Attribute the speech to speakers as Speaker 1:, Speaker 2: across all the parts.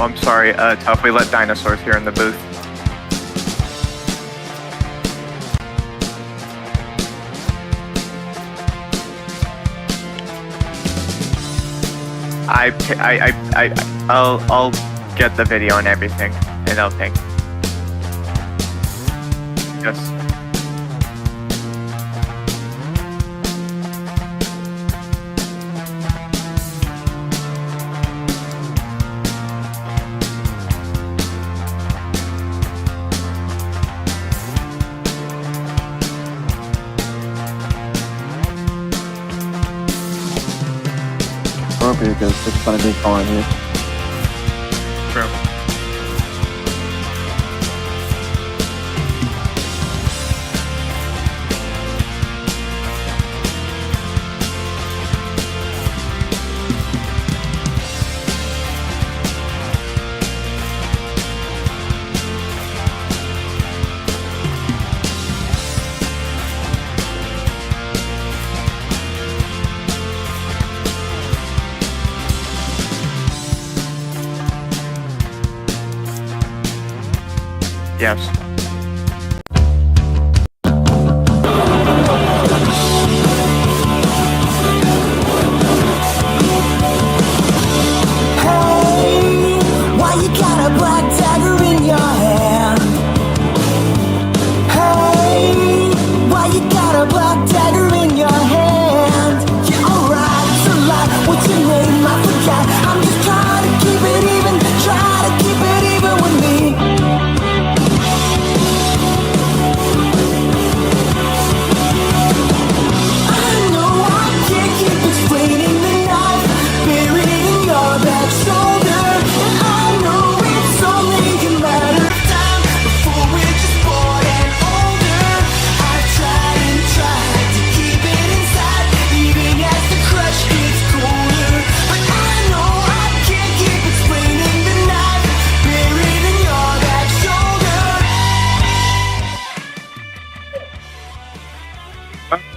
Speaker 1: Oh, I'm sorry, Tough. We let dinosaurs here in the booth. I'll get the video and everything, and I'll think. Yes.
Speaker 2: Because it's going to be fun here.
Speaker 1: True. Yes.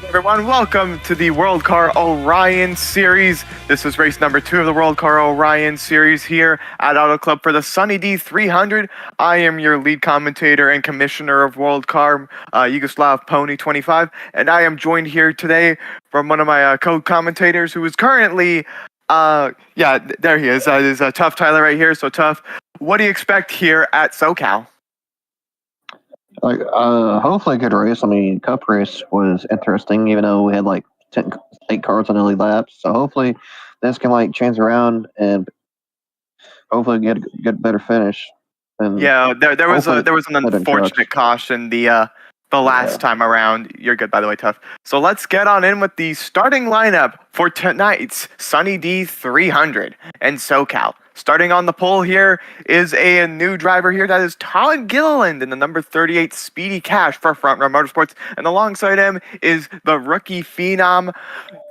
Speaker 1: Everyone, welcome to the WorldCAR Orion Series. This is race number 2 of the WorldCAR Orion Series here at Auto Club for the SunnyD 300. I am your lead commentator and commissioner of WorldCAR, Yugoslav Pony 25, and I am joined here today from one of my co-commentators who is currently, there he is. Is Tough Tyler right here. So Tough, what do you expect here at SoCal?
Speaker 2: Hopefully a good race. I mean, Cup race was interesting, even though we had like 8 cars on early laps. So hopefully this can change around and hopefully get better finish. And
Speaker 1: yeah, there was an unfortunate caution the last time around. You're good, by the way, Tough. So let's get on in with the starting lineup for tonight's SunnyD 300 and SoCal. Starting on the pole here is a new driver here. That is Todd Gilliland in the number 38 Speedy Cash for Front Row Motorsports. And alongside him is the rookie phenom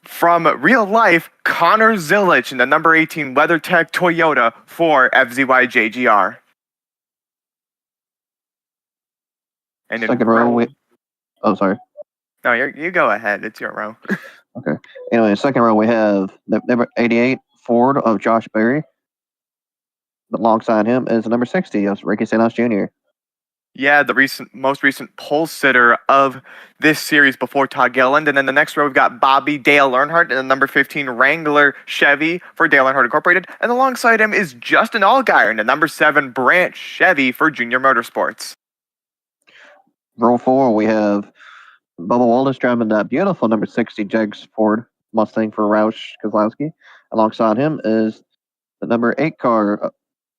Speaker 1: from real life, Connor Zilich in the number 18 WeatherTech Toyota for FZY JGR. And
Speaker 2: second row, oh, sorry.
Speaker 1: No, you go ahead. It's your row.
Speaker 2: Okay. Anyway, second row, we have the number 88 Ford of Josh Berry. Alongside him is number 60 of Ricky Sanos Jr.
Speaker 1: Yeah, the most recent pole sitter of this series before Todd Gilliland. And then the next row, we've got Bobby Dale Earnhardt in the number 15 Wrangler Chevy for Dale Earnhardt Incorporated. And alongside him is Justin Allgaier in the number 7 Branch Chevy for Junior Motorsports.
Speaker 2: Row 4, we have Bubba Wallace driving that beautiful number 60 Jegs Ford Mustang for Roush Kozlowski. Alongside him is the number 8 car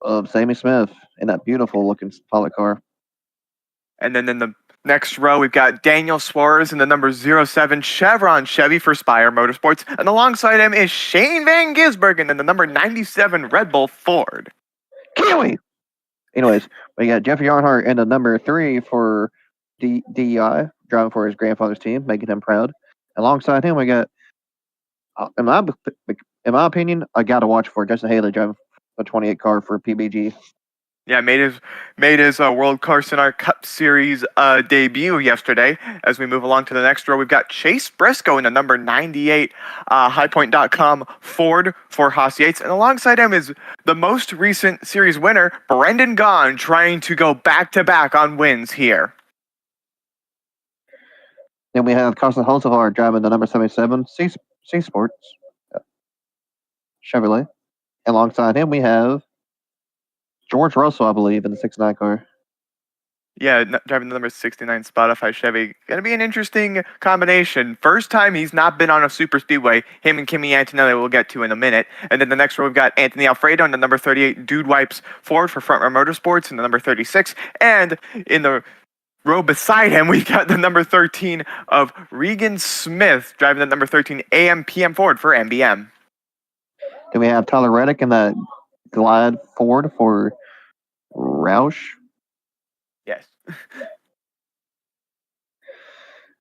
Speaker 2: of Sammy Smith in that beautiful looking pilot car.
Speaker 1: And then in the next row, we've got Daniel Suarez in the number 07 Chevron Chevy for Spire Motorsports. And alongside him is Shane Van Gisbergen in the number 97 Red Bull Ford.
Speaker 2: Kiwi! Anyways, we got Jeffrey Earnhardt in the number 3 for DEI, driving for his grandfather's team, making him proud. Alongside him, we got, in my opinion, I got to watch for Justin Haley driving a 28 car for PBG.
Speaker 1: Yeah, made his WorldCAR Cup Series debut yesterday. As we move along to the next row, we've got Chase Briscoe in the number 98 HighPoint.com Ford for Haas Yates, and alongside him is the most recent series winner, Brendan Gaughan, trying to go back-to-back on wins here.
Speaker 2: Then we have Carson Holzhauer driving the number 77 C Sports Chevrolet. Alongside him, we have George Russell, I believe, in the 69 car.
Speaker 1: Yeah, driving the number 69 Spotify Chevy. Gonna be an interesting combination. First time he's not been on a super speedway. Him and Kimi Antonelli we'll get to in a minute. And then the next row we've got Anthony Alfredo in the number 38 Dude Wipes Ford for Front Row Motorsports in the number 36. And in the row beside him, we've got the number 13 of Regan Smith driving the number 13 AM/PM Ford for MBM.
Speaker 2: Then we have Tyler Reddick in the Glide Ford for Roush.
Speaker 1: Yes.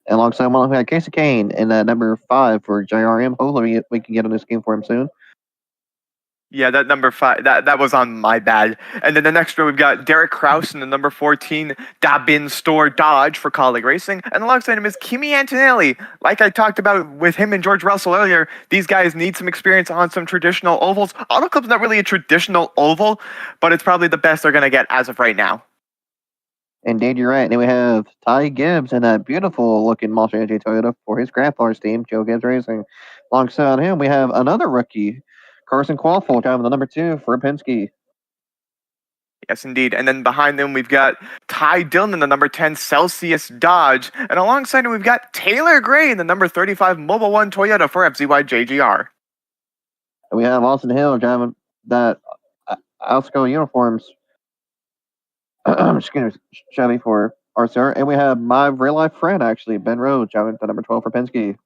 Speaker 2: Alongside him, we have Casey Kane in number 5 for JRM. Hopefully, we can get on this game for him soon.
Speaker 1: Yeah, that number 5, that was on my bad. And then the next row, we've got Derek Kraus in the number 14 Dabin Store Dodge for Colleague Racing. And alongside him is Kimi Antonelli. Like I talked about with him and George Russell earlier, these guys need some experience on some traditional ovals. Auto Club's not really a traditional oval, but it's probably the best they're going to get as of right now.
Speaker 2: Indeed, you're right. And then we have Ty Gibbs in that beautiful-looking Monster Energy Toyota for his grandfather's team, Joe Gibbs Racing. Alongside him, we have another rookie, Carson Quaffle, driving the number 2 for Penske.
Speaker 1: Yes, indeed. And then behind them, we've got Ty Dillon in the number 10 Celsius Dodge. And alongside him, we've got Taylor Gray in the number 35 Mobile One Toyota for FZY JGR.
Speaker 2: And we have Austin Hill driving that Alsco Uniforms Chevy for RCR. And we have my real-life friend, actually, Ben Rhodes, driving the number 12 for Penske.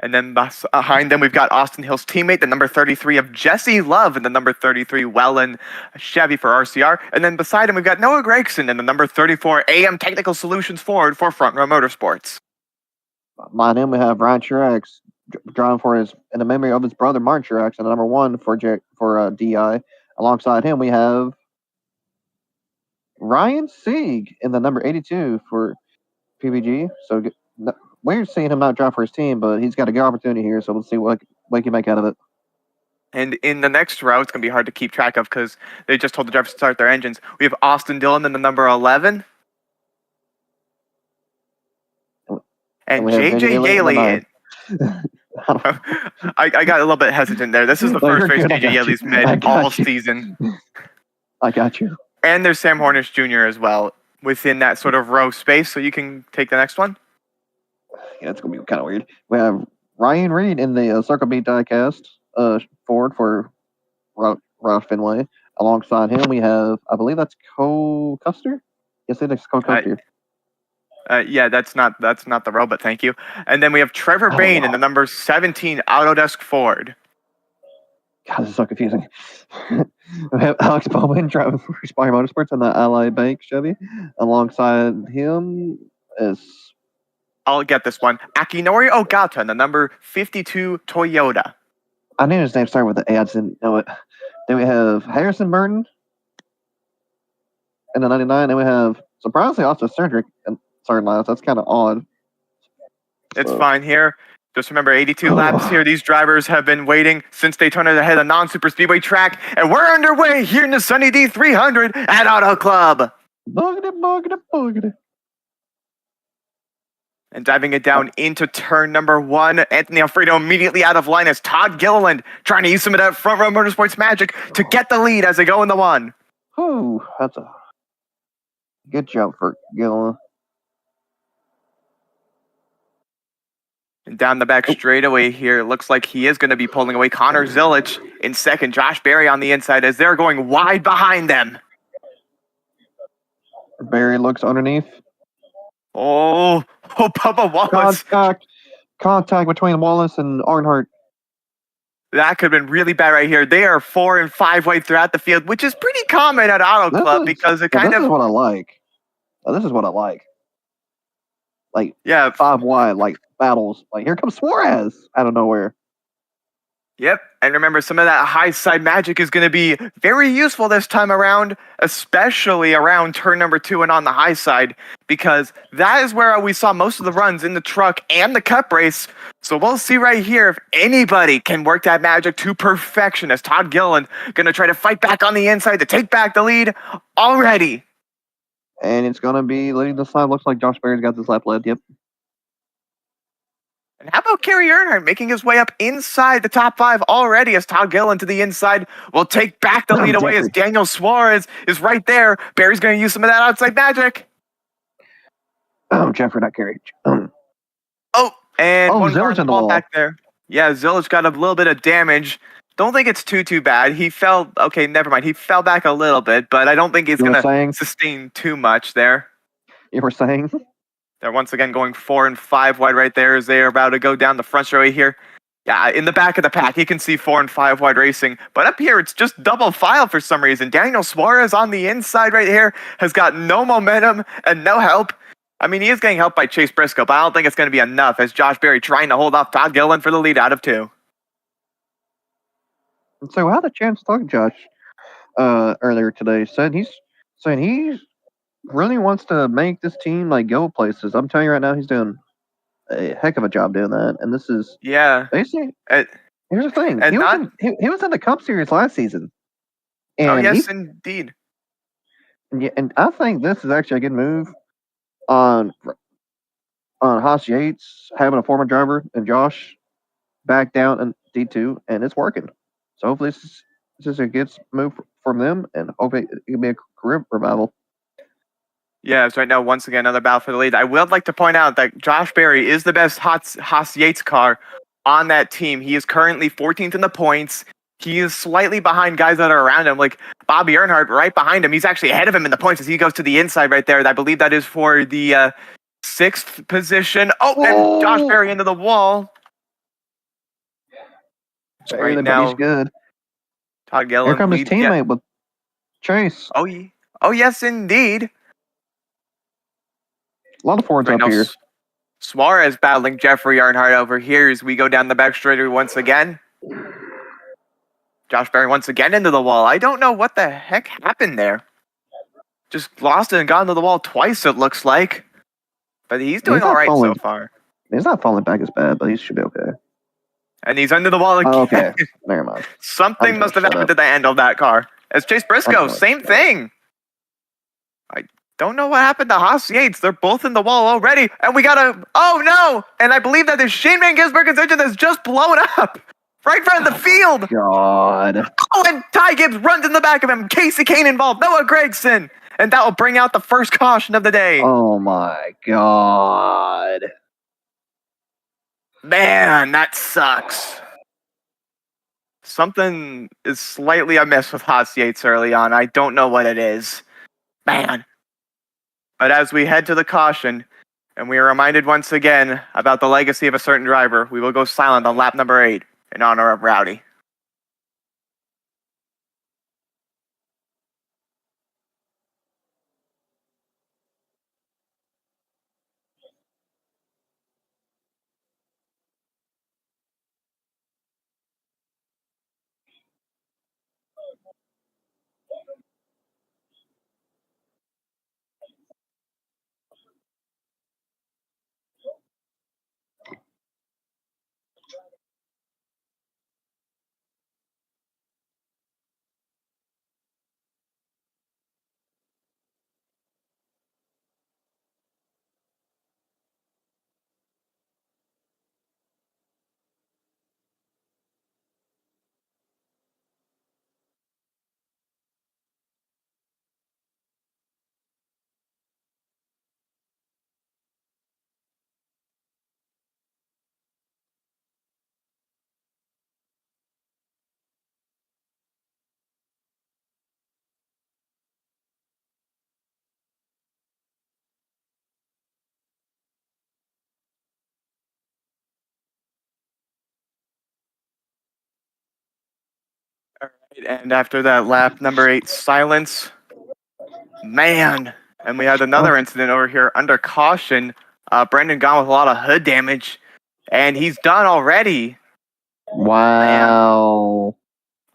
Speaker 1: And then behind them, we've got Austin Hill's teammate, the number 33 of Jesse Love, and the number 33 Welland Chevy for RCR. And then beside him, we've got Noah Gregson and the number 34 AM Technical Solutions Ford for Front Row Motorsports.
Speaker 2: Behind him, we have Ryan Truex driving for in the memory of his brother, Martin Truex, and the number 1 for DI. Alongside him, we have Ryan Sieg in the number 82 for PBG. So we're seeing him not drive for his team, but he's got a good opportunity here. So we'll see what he can make out of it.
Speaker 1: And in the next row, it's going to be hard to keep track of because they just told the drivers to start their engines. We have Austin Dillon in the number 11. And JJ Yaley. I got a little bit hesitant there. This is the first race JJ Yaley's made all season.
Speaker 2: I got you.
Speaker 1: And there's Sam Hornish Jr. as well within that sort of row space. So you can take the next one.
Speaker 2: Yeah, it's going to be kind of weird. We have Ryan Reed in the Circle Beat diecast Ford for Roush Fenway. Alongside him, we have, I believe that's Cole Custer? Yes, it is Cole Custer.
Speaker 1: Yeah, that's not the row, but thank you. And then we have Trevor Bain in the number 17 Autodesk Ford.
Speaker 2: God, this is so confusing. We have Alex Bowman driving for Aspire Motorsports on the Ally Bank Chevy. Alongside him is...
Speaker 1: I'll get this one. Akinori Ogata in the number 52 Toyota.
Speaker 2: I knew his name started with the A. I just didn't know it. Then we have Harrison Burton in the 99. Then we have, surprisingly, also Cedric in third last. That's kind of odd.
Speaker 1: It's fine here. Just remember, 82 laps here. These drivers have been waiting since Daytona to hit a non-super speedway track, and we're underway here in the SunnyD 300 at Auto Club.
Speaker 2: Boogity.
Speaker 1: And diving it down into turn number 1, Anthony Alfredo immediately out of line as Todd Gilliland trying to use some of that Front Row Motorsports magic to get the lead as they go in the 1.
Speaker 2: Ooh, that's a good job for Gilliland.
Speaker 1: And down the back straightaway here, it looks like he is going to be pulling away Connor Zilich in second. Josh Berry on the inside as they're going wide behind them.
Speaker 2: Berry looks underneath.
Speaker 1: Oh, Bubba Wallace.
Speaker 2: Contact between Wallace and Earnhardt.
Speaker 1: That could have been really bad right here. They are 4 and 5 wide throughout the field, which is pretty common at Auto Club because it kind of...
Speaker 2: This is what I like. This is what I like. Like,
Speaker 1: yeah,
Speaker 2: 5 wide, like, battles. Like, here comes Suarez out of nowhere.
Speaker 1: Yep, and remember, some of that high side magic is going to be very useful this time around, especially around turn number 2 and on the high side, because that is where we saw most of the runs in the truck and the cup race. So we'll see right here if anybody can work that magic to perfection, as Todd Gilliland going to try to fight back on the inside to take back the lead already.
Speaker 2: And it's going to be leading the side. Looks like Josh Berry's got this lap led. Yep.
Speaker 1: And how about Kerry Earnhardt making his way up inside the top 5 already, as Todd Gilliland to the inside will take back the lead away as Daniel Suarez is right there. Barry's going to use some of that outside magic.
Speaker 2: Jeffrey, not Kerry.
Speaker 1: And one car in the wall back there. Yeah, Zillage got a little bit of damage. Don't think it's too bad. He fell. Okay, never mind. He fell back a little bit, but I don't think he's going to sustain too much there.
Speaker 2: You were saying?
Speaker 1: They're once again going 4 and 5 wide right there as they are about to go down the front straightaway here. Yeah, in the back of the pack, you can see 4 and 5 wide racing. But up here, it's just double file for some reason. Daniel Suarez on the inside right here has got no momentum and no help. I mean, he is getting helped by Chase Briscoe, but I don't think it's going to be enough, as Josh Berry trying to hold off Todd Gilliland for the lead out of 2.
Speaker 2: So I had a chance to talk to Josh earlier today. Saying he really wants to make this team like go places. I'm telling you right now, he's doing a heck of a job doing that. And this is basically. Here's the thing: he was in the Cup Series last season. And
Speaker 1: indeed.
Speaker 2: Yeah, and I think this is actually a good move on Haas Yates having a former driver and Josh back down in D2, and it's working. So hopefully this is a good move from them, and hopefully it can be a career revival.
Speaker 1: Yeah, so right now, once again, another battle for the lead. I would like to point out that Josh Berry is the best Haas Yates car on that team. He is currently 14th in the points. He is slightly behind guys that are around him, like Bobby Earnhardt right behind him. He's actually ahead of him in the points as he goes to the inside right there. I believe that is for the 6th position. And Josh Berry into the wall.
Speaker 2: Right now, he's good.
Speaker 1: Todd Gilliland.
Speaker 2: Here comes his teammate with Chase.
Speaker 1: Oh, yes, indeed.
Speaker 2: A lot of Fords up here.
Speaker 1: Suarez battling Jeffrey Earnhardt over here as we go down the back straightaway once again. Josh Berry once again into the wall. I don't know what the heck happened there. Just lost it and got into the wall twice, it looks like. But he's doing all right so far.
Speaker 2: He's not falling back as bad, but he should be okay.
Speaker 1: And he's under the wall again.
Speaker 2: Okay, never mind.
Speaker 1: Something must have happened to the end of that car. As Chase Briscoe, same thing. I don't know what happened to Haas Yates. They're both in the wall already. And we got a... Oh, no! And I believe that the Shane Van Gisbergen's engine has just blown up. Right in front of the field.
Speaker 2: God.
Speaker 1: Oh, and Ty Gibbs runs in the back of him. Casey Kane involved. Noah Gragson. And that will bring out the first caution of the day.
Speaker 2: Oh, my God.
Speaker 1: Man, that sucks. Something is slightly amiss with Haas Yates early on. I don't know what it is. Man. But as we head to the caution, and we are reminded once again about the legacy of a certain driver, we will go silent on lap number 8 in honor of Rowdy. All right, and after that lap number 8 silence, man, and we had another incident over here under caution. Brendan gone with a lot of hood damage, and he's done already.
Speaker 2: Wow.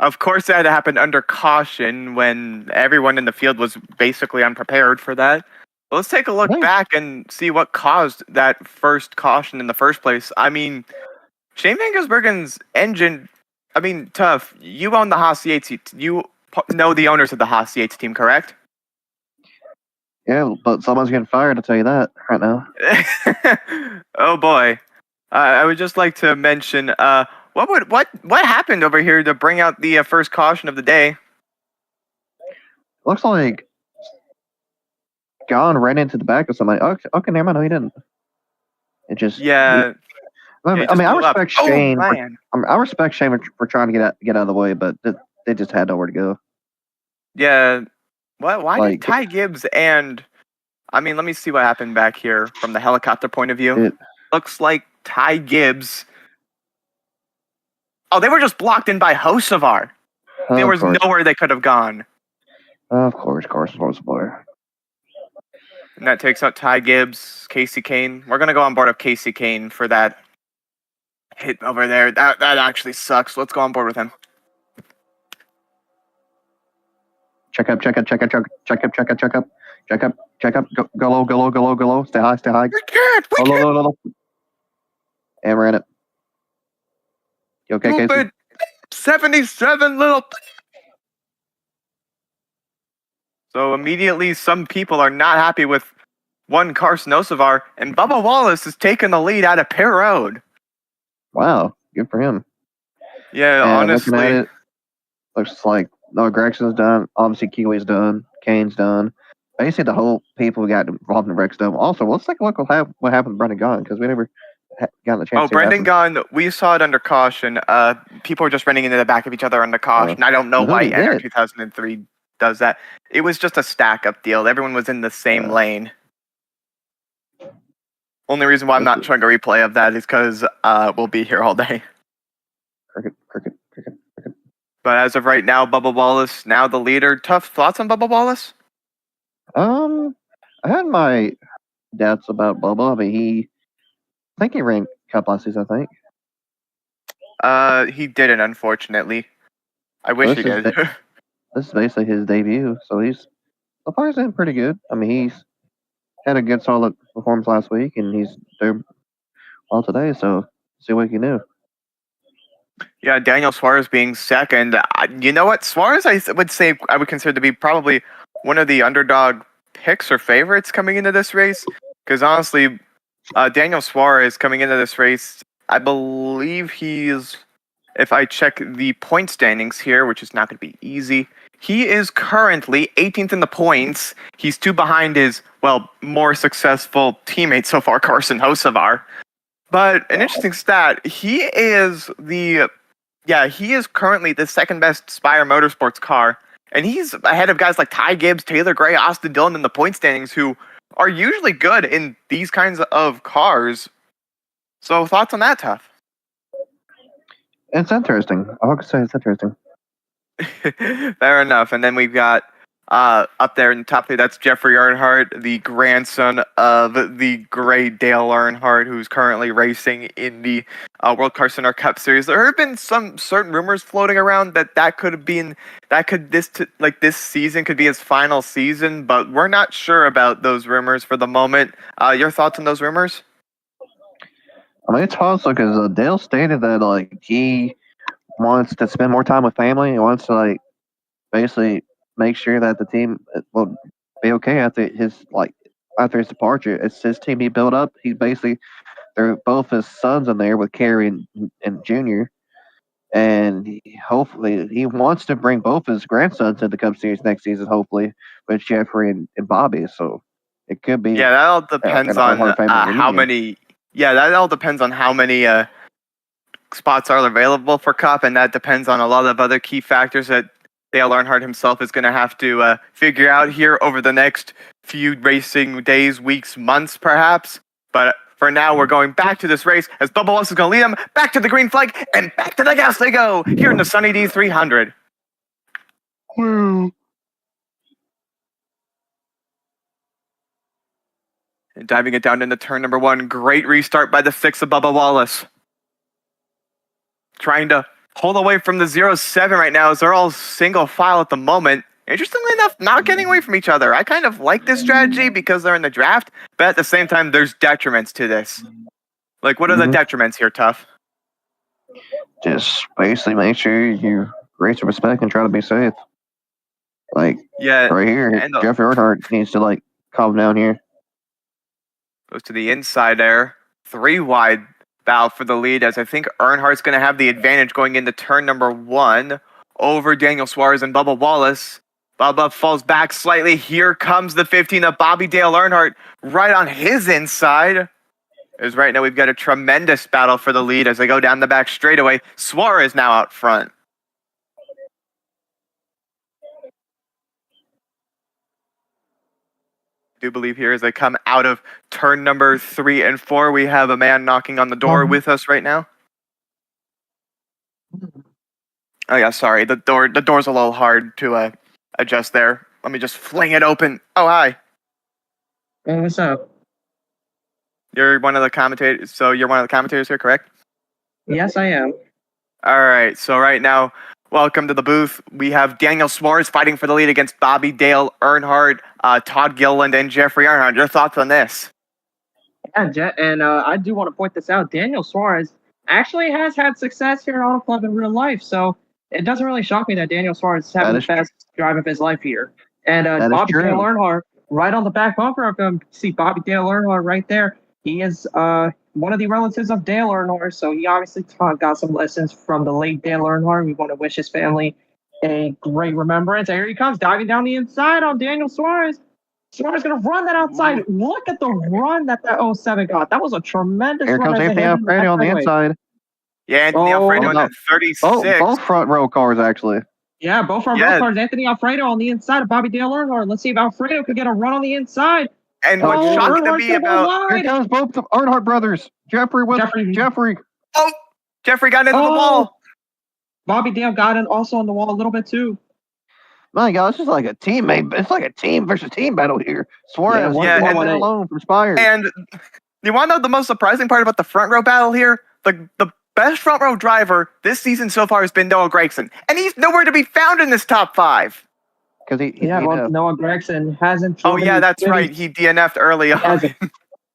Speaker 1: Of course, that happened under caution when everyone in the field was basically unprepared for that. But let's take a look
Speaker 2: Right.
Speaker 1: back and see what caused that first caution in the first place. I mean, Shane Van Gisbergen's engine, I mean, tough. You own the Haas Yates. You know the owners of the Haas Yates team, correct?
Speaker 2: Yeah, but someone's getting fired, I'll tell you that right now.
Speaker 1: Oh boy. I would just like to mention what happened over here to bring out the first caution of the day?
Speaker 2: Looks like Gone ran into the back of somebody. Okay, never mind. No, he didn't. It just.
Speaker 1: Yeah,
Speaker 2: I
Speaker 1: yeah, he
Speaker 2: mean,
Speaker 1: just
Speaker 2: I
Speaker 1: blew up.
Speaker 2: respect
Speaker 1: Oh
Speaker 2: Shane.
Speaker 1: man.
Speaker 2: I respect Shane for trying to get out of the way, but they just had nowhere to go.
Speaker 1: Yeah. What? Why did
Speaker 2: Like
Speaker 1: Ty Gibbs and I mean, let me see what happened back here from the helicopter point of view.
Speaker 2: it.
Speaker 1: Looks like Ty Gibbs. Oh, they were just blocked in by Hocevar. There
Speaker 2: Of
Speaker 1: was
Speaker 2: course,
Speaker 1: nowhere they could have gone.
Speaker 2: of course, was a player.
Speaker 1: And that takes out Ty Gibbs, Casey Kane. We're gonna go on board of Casey Kane for that hit over there. That actually sucks. Let's go on board with him.
Speaker 2: Check up. Go low. Stay high.
Speaker 1: We can't. We can't.
Speaker 2: Low. And ran it. You okay, Casey?
Speaker 1: Stupid 77 little. So immediately, some people are not happy with one Carson Osavar, and Bubba Wallace is taking the lead out of Pier Road.
Speaker 2: Wow, good for him.
Speaker 1: Yeah,
Speaker 2: And looking
Speaker 1: honestly.
Speaker 2: at it, looks like Noah Gregson's done. Obviously, Kiwi's done. Kane's done. Basically, the whole people who got involved in the wrecks done. Also, let's take a look at what happened to Brendan Gaughan, because we never got the chance
Speaker 1: Oh,
Speaker 2: to see what
Speaker 1: Brendan Gaughan, we saw it under caution. People were just running into the back of each other under caution. I don't know why
Speaker 2: Nobody
Speaker 1: NR
Speaker 2: did.
Speaker 1: 2003 does that. It was just a stack-up deal. Everyone was in the same lane. Only reason why I'm not showing a replay of that is because we'll be here all day.
Speaker 2: Cricket.
Speaker 1: But as of right now, Bubba Wallace, now the leader. Tough thoughts on Bubba Wallace?
Speaker 2: I had my doubts about Bubba. I mean, I think he ran Cup last season, I think.
Speaker 1: He didn't, unfortunately. I wish he did.
Speaker 2: This is basically his debut, so so far he's doing pretty good. I mean, he's had a good, solid performance last week, and he's doing well today, so see what he can do.
Speaker 1: Yeah, Daniel Suarez being second. You know what? Suarez, I would say, I would consider to be probably one of the underdog picks or favorites coming into this race. Because honestly, Daniel Suarez coming into this race, I believe he's, if I check the point standings here, which is not going to be easy, he is currently 18th in the points. He's 2 behind his, well, more successful teammate so far, Carson Hocevar. But an interesting stat, he is currently the second best Spire Motorsports car, and he's ahead of guys like Ty Gibbs, Taylor Gray, Austin Dillon in the point standings, who are usually good in these kinds of cars. So thoughts on that, Tuff?
Speaker 2: It's interesting. I would say it's interesting.
Speaker 1: Fair enough. And then we've got up there in the top 3, that's Jeffrey Earnhardt, the grandson of the great Dale Earnhardt, who's currently racing in the WorldCAR Center Cup Series. There have been some certain rumors floating around this season could be his final season, but we're not sure about those rumors for the moment. Your thoughts on those rumors?
Speaker 2: I mean, it's possible because Dale stated that he wants to spend more time with family. He wants to basically make sure that the team will be okay after his departure. It's his team he built up. They're both his sons in there with Kerry and Junior, and hopefully he wants to bring both his grandsons into the Cup Series next season. Hopefully with Jeffrey and Bobby. So it could be.
Speaker 1: Yeah, that all depends on how many. Yeah, that all depends on how many spots are available for Cup, and that depends on a lot of other key factors that Dale Earnhardt himself is going to have to figure out here over the next few racing days, weeks, months, perhaps. But for now, we're going back to this race as Bubba Wallace is going to lead them back to the green flag and back to the gas they go here in the SunnyD 300.
Speaker 2: Woo.
Speaker 1: And diving it down into turn number 1, great restart by the 6 of Bubba Wallace. trying to hold away from the 0-7 right now as they're all single file at the moment. Interestingly enough, not getting away from each other. I kind of like this strategy because they're in the draft, but at the same time, there's detriments to this. Like, what are the detriments here, Tough?
Speaker 2: Just basically make sure you raise your respect and try to be safe. Like,
Speaker 1: yeah,
Speaker 2: right here,
Speaker 1: and
Speaker 2: Jeffrey Earnhardt needs to, like, calm down here.
Speaker 1: Goes to the inside there. 3 wide battle for the lead, as I think Earnhardt's going to have the advantage going into turn number 1 over Daniel Suarez and Bubba Wallace. Bubba falls back slightly. Here comes the 15 of Bobby Dale Earnhardt right on his inside. As right now we've got a tremendous battle for the lead as they go down the back straightaway. Suarez now out front. I do believe here as they come out of turn number 3 and 4, we have a man knocking on the door with us right now. Oh yeah, sorry. The door's a little hard to adjust there. Let me just fling it open. Oh, hi.
Speaker 3: Hey, what's up?
Speaker 1: You're one of the commentators. So you're one of the commentators here, correct?
Speaker 3: Yes, I am.
Speaker 1: All right. So right now, welcome to the booth. We have Daniel Suarez fighting for the lead against Bobby Dale Earnhardt, Todd Gilliland, and Jeffrey Earnhardt. Your thoughts on this?
Speaker 3: Yeah, and I do want to point this out. Daniel Suarez actually has had success here at Auto Club in real life, so it doesn't really shock me that Daniel Suarez is having the best drive of his life here. And Bobby Dale Earnhardt, right on the back bumper of him, see Bobby Dale Earnhardt right there. He is one of the relatives of Dale Earnhardt, so he obviously got some lessons from the late Dale Earnhardt. We want to wish his family a great remembrance. And here he comes, diving down the inside on Daniel Suarez. Suarez going to run that outside. Look at the run that 07 got. That was a tremendous run.
Speaker 2: Here comes Anthony Alfredo on the inside.
Speaker 1: Yeah, Anthony Alfredo at 36.
Speaker 2: Both front row cars, actually.
Speaker 3: Yeah, both front row cars. Anthony Alfredo on the inside of Bobby Dale Earnhardt. Let's see if Alfredo could get a run on the inside.
Speaker 1: And what's shocking to me about...
Speaker 2: Here comes both the Earnhardt brothers. Jeffrey.
Speaker 1: Oh, Jeffrey got into the wall.
Speaker 3: Bobby Dale got in also on the wall a little bit too.
Speaker 2: My God, this is like a teammate. It's like a team versus team battle here. Suarez one alone from Spire.
Speaker 1: And you want to know the most surprising part about the front row battle here? The best front row driver this season so far has been Noah Gragson, and he's nowhere to be found in this top 5.
Speaker 2: Because
Speaker 3: Noah Gragson hasn't.
Speaker 1: Oh yeah, that's right. He DNF'd early on.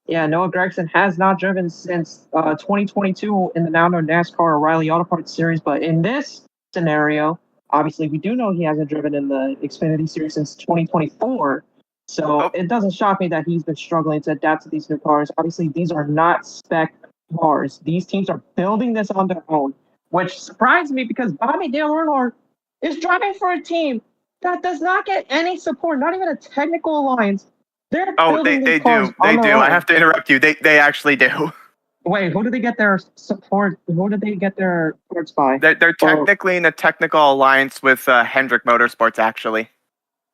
Speaker 3: Yeah, Noah Gragson has not driven since 2022 in the now known NASCAR O'Reilly Auto Parts Series, but in this scenario, obviously we do know he hasn't driven in the Xfinity Series since 2024. So it doesn't shock me that he's been struggling to adapt to these new cars. Obviously, these are not spec cars. These teams are building this on their own, which surprised me because Bobby Dale Earnhardt is driving for a team that does not get any support, not even a technical alliance. They do.
Speaker 1: I have to interrupt you. They actually do.
Speaker 3: Wait, who do they get their support? Who do they get their supports by?
Speaker 1: They're technically in a technical alliance with Hendrick Motorsports, actually.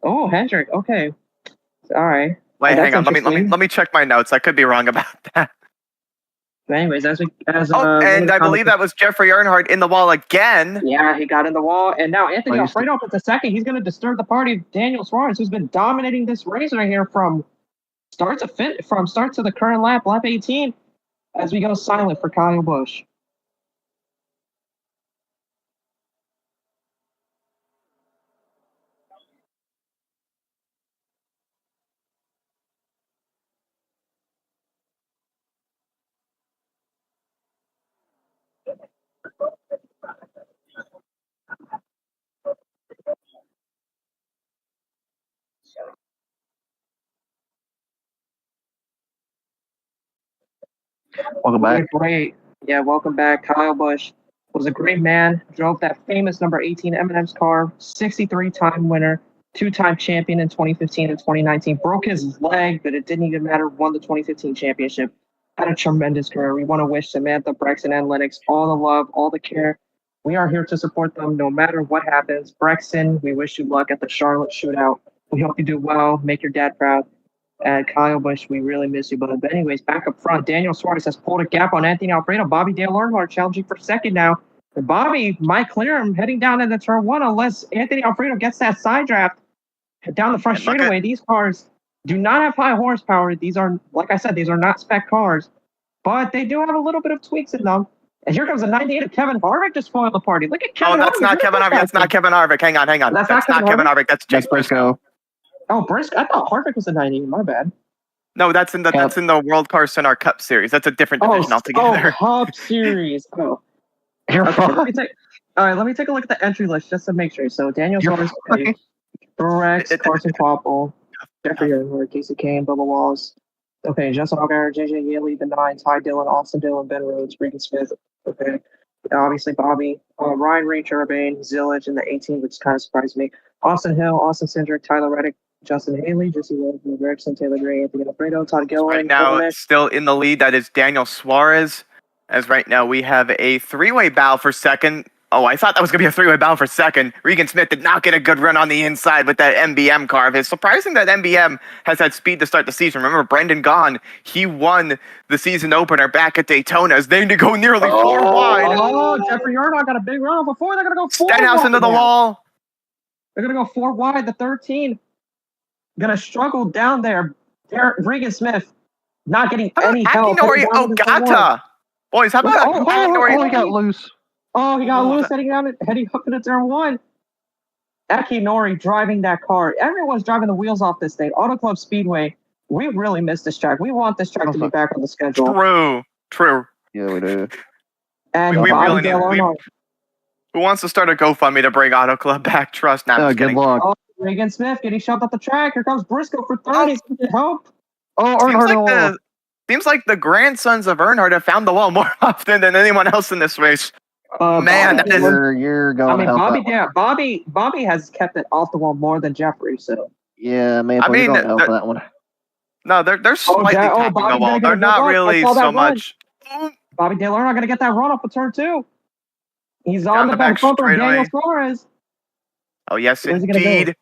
Speaker 3: Oh, Hendrick. Okay. All right.
Speaker 1: Wait, hang on. Let me check my notes. I could be wrong about that.
Speaker 3: But anyways,
Speaker 1: and I believe that was Jeffrey Earnhardt in the wall again.
Speaker 3: Yeah, he got in the wall, and now Anthony Alfredo up at the second. He's going to disturb the party of Daniel Suarez, who's been dominating this race right here from start to the current lap 18, as we go silent for Kyle Busch.
Speaker 2: Welcome back.
Speaker 3: Great. Yeah, welcome back. Kyle Busch was a great man. Drove that famous number 18 M&M's car. 63-time winner. 2-time champion in 2015 and 2019. Broke his leg, but it didn't even matter. Won the 2015 championship. Had a tremendous career. We want to wish Samantha, Braxton, and Lennox all the love, all the care. We are here to support them no matter what happens. Braxton, we wish you luck at the Charlotte shootout. We hope you do well. Make your dad proud. And Kyle Busch, we really miss you. But anyways, back up front, Daniel Suarez has pulled a gap on Anthony Alfredo. Bobby Dale Earnhardt challenging for second now. And Bobby might clear him heading down into turn 1 unless Anthony Alfredo gets that side draft down the front straightaway. These cars do not have high horsepower. These are, like I said, these are not spec cars. But they do have a little bit of tweaks in them. And here comes a 98 of Kevin Harvick to spoil the party. Look at Kevin
Speaker 1: Oh, that's
Speaker 3: Harvick.
Speaker 1: not Kevin Harvick. That's not Kevin Harvick. Hang on.
Speaker 3: That's
Speaker 1: That's
Speaker 3: not
Speaker 1: not
Speaker 3: Kevin
Speaker 1: Kevin Harvick. That's Chase
Speaker 2: That's Briscoe.
Speaker 3: Oh, Briscoe. I thought Harvick was a 98. My bad.
Speaker 1: No, that's in the WorldCAR SunR Cup series. That's a different division altogether.
Speaker 3: Cup Series. Oh.
Speaker 2: You're
Speaker 3: Okay,
Speaker 2: fine.
Speaker 3: all right, let me take a look at the entry list just to make sure. So Daniel
Speaker 2: You're
Speaker 3: Suarez,
Speaker 2: fine.
Speaker 3: Rex, Carson Kvapil, Jeffrey Earnhardt, Casey Kane, Bubba Wallace. Okay, Justin Allgaier, JJ Yeley, the 9, Ty Dillon, Austin Dillon, Ben Rhodes, Regan Smith. Okay, obviously Bobby, Ryan Reach, Urbane, Zillage in the 18, which kind of surprised me. Austin Hill, Austin Cindric, Tyler Reddick, Justin Haley, Jesse Rose, Gregson, Taylor Gray, Anthony Alfredo, Todd Gilliland.
Speaker 1: Right now, still in the lead, that is Daniel Suarez. As right now, we have a three-way battle for second. Oh, I thought that was going to be a three-way battle for second. Regan Smith did not get a good run on the inside with that MBM car of his. Surprising that MBM has had speed to start the season. Remember, Brendan Gaughan, he won the season opener back at Daytona. They need to go nearly 4 wide.
Speaker 3: Oh, Jeffrey Earnhardt got a big run before. They're going to go 4
Speaker 1: Stenhouse
Speaker 3: wide
Speaker 1: into the
Speaker 3: now.
Speaker 1: wall.
Speaker 3: They're going to go 4 wide. The 13 going to struggle down there. Regan Smith not getting any help.
Speaker 1: Akinori Ogata. Boys, how about
Speaker 2: He got loose.
Speaker 3: Oh, he got loose heading hooked into turn 1. Akinori driving that car. Everyone's driving the wheels off this thing. Auto Club Speedway. We really miss this track. We want this track to be back on the schedule.
Speaker 1: True.
Speaker 2: Yeah, we do.
Speaker 3: And
Speaker 1: we
Speaker 3: Bobby
Speaker 1: really
Speaker 3: Dale Earnhardt.
Speaker 1: Who wants to start a GoFundMe to bring Auto Club back? Trust. Nah, I'm just
Speaker 2: Good
Speaker 1: kidding.
Speaker 2: luck.
Speaker 3: Oh, Regan Smith getting shoved up the track. Here comes Briscoe for 30. He's going to get help.
Speaker 2: Oh, Earnhardt.
Speaker 1: Seems like the grandsons of Earnhardt have found the wall more often than anyone else in this race. Man, that is.
Speaker 2: You're going to help.
Speaker 3: Bobby has kept it off the wall more than Jeffrey. So
Speaker 2: yeah, man. I mean, help for that one.
Speaker 1: No, they're slightly tapping the wall. They're not really so much.
Speaker 3: Bobby Dale Earnhardt going to get that run off of turn 2. He's on the back bumper of Daniel Suarez.
Speaker 1: Oh yes, indeed.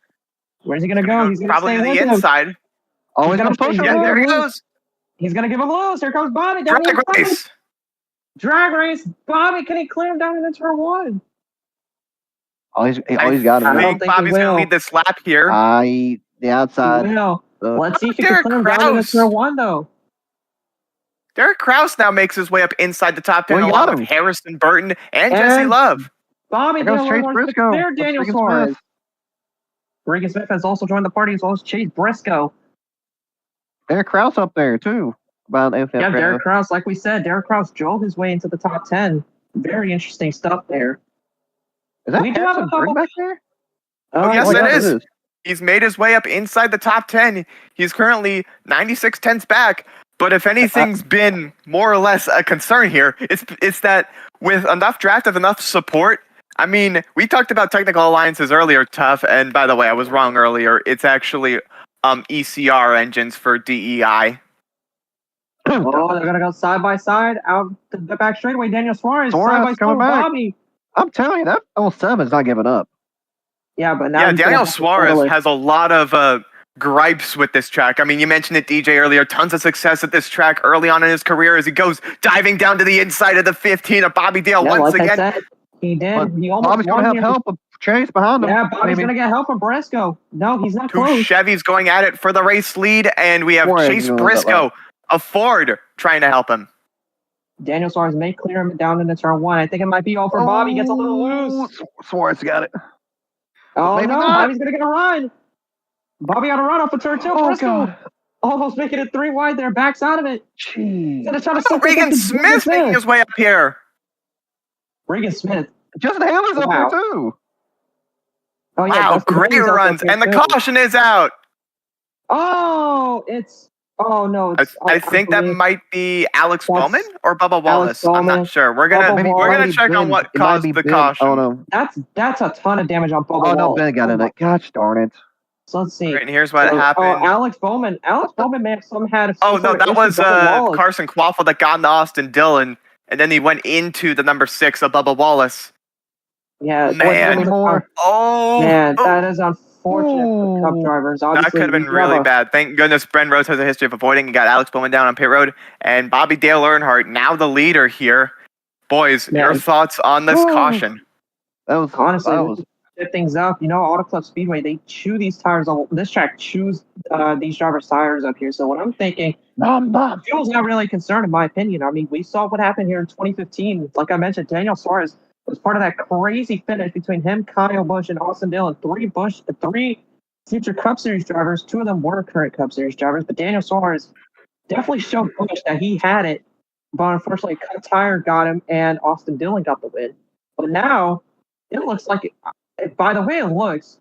Speaker 3: Where's he going to go? He's going to
Speaker 1: probably to the inside.
Speaker 2: Oh, he's going to push him.
Speaker 1: Yeah, there he goes.
Speaker 3: He's going to give him loose. Here comes Bobby. Drag race. Bobby, can he clear him down in the turn 1?
Speaker 2: He's got it.
Speaker 1: I think Bobby's going to lead this lap here.
Speaker 2: The outside.
Speaker 3: Let's see if he can clear him down in the turn 1, though.
Speaker 1: Derek Kraus now makes his way up inside the top 10 along with Harrison Burton and Jesse Love.
Speaker 3: Bobby
Speaker 2: goes Chase Briscoe.
Speaker 3: There, Daniel Suarez. Regan Smith has also joined the party as well as Chase Briscoe.
Speaker 2: Derek Kraus up there, too.
Speaker 3: Derek Kraus, like we said, Derek Kraus drove his way into the top 10. Very interesting stuff there.
Speaker 2: Is that Harrison Burton back there?
Speaker 1: Oh, yes, it is. He's made his way up inside the top 10. He's currently 96 tenths back. But if anything's been more or less a concern here, it's that with enough draft, of enough support, I mean, we talked about technical alliances earlier, Tough, and by the way, I was wrong earlier. It's actually ECR engines for DEI.
Speaker 3: Oh, they're going to go side by side out the back straightaway. Daniel Suarez side by side with Bobby.
Speaker 2: I'm telling you, that 07's not giving up.
Speaker 3: Yeah, but now
Speaker 1: Daniel Suarez has a lot of gripes with this track. I mean, you mentioned it, DJ, earlier. Tons of success at this track early on in his career as he goes diving down to the inside of the 15 of Bobby Dale once again.
Speaker 3: I said, he did.
Speaker 2: Bobby's going to have help with Chase behind him.
Speaker 3: Yeah, Bobby's going to get help from Briscoe. No, he's not close.
Speaker 1: 2 Chevys going at it for the race lead, and we have Chase Briscoe of Ford trying to help him.
Speaker 3: Daniel Suarez may clear him down into turn 1. I think it might be all for Bobby. Gets a little loose.
Speaker 2: Suarez got it.
Speaker 3: Oh, no. Bobby's going to get a run. Bobby got a run off of turn 2. Briscoe almost making it 3 wide there. Backs out of it.
Speaker 2: Jeez.
Speaker 1: Regan Smith making his way up here.
Speaker 3: Regan Smith.
Speaker 2: Justin Haley's up there, too.
Speaker 3: Oh, yeah.
Speaker 1: Wow, great runs. And the caution is out.
Speaker 3: Oh, no.
Speaker 1: I think that might be Alex Bowman or Bubba Wallace. I'm not sure. We're gonna check on what caused the caution.
Speaker 2: Oh no,
Speaker 3: that's a ton of damage on Bubba Wallace.
Speaker 2: Oh no, Ben got in it. Gosh darn it.
Speaker 3: So let's see.
Speaker 1: Right, and here's what happened.
Speaker 3: Alex Bowman may have some had.
Speaker 1: Oh no, that was Carson Kvapil that got into Austin Dillon, and then he went into the number 6 of Bubba Wallace.
Speaker 3: Yeah,
Speaker 1: man.
Speaker 3: That is unfortunate for Cup drivers. Obviously,
Speaker 1: that could have been really bad. Thank goodness Bren Rose has a history of avoiding. He got Alex Bowman down on pit road, and Bobby Dale Earnhardt now the leader here. Boys, your thoughts on this caution?
Speaker 3: That was honestly split things up. Auto Club Speedway, they chew these tires. This track chews these drivers' tires up here. So what I'm thinking, fuel's not really a concern in my opinion. I mean, we saw what happened here in 2015. Like I mentioned, Daniel Suarez was part of that crazy finish between him, Kyle Busch, and Austin Dillon. Three future Cup Series drivers. Two of them were current Cup Series drivers, but Daniel Suarez definitely showed Busch that he had it. But unfortunately, cut tire got him, and Austin Dillon got the win. But now it looks like, by the way it looks,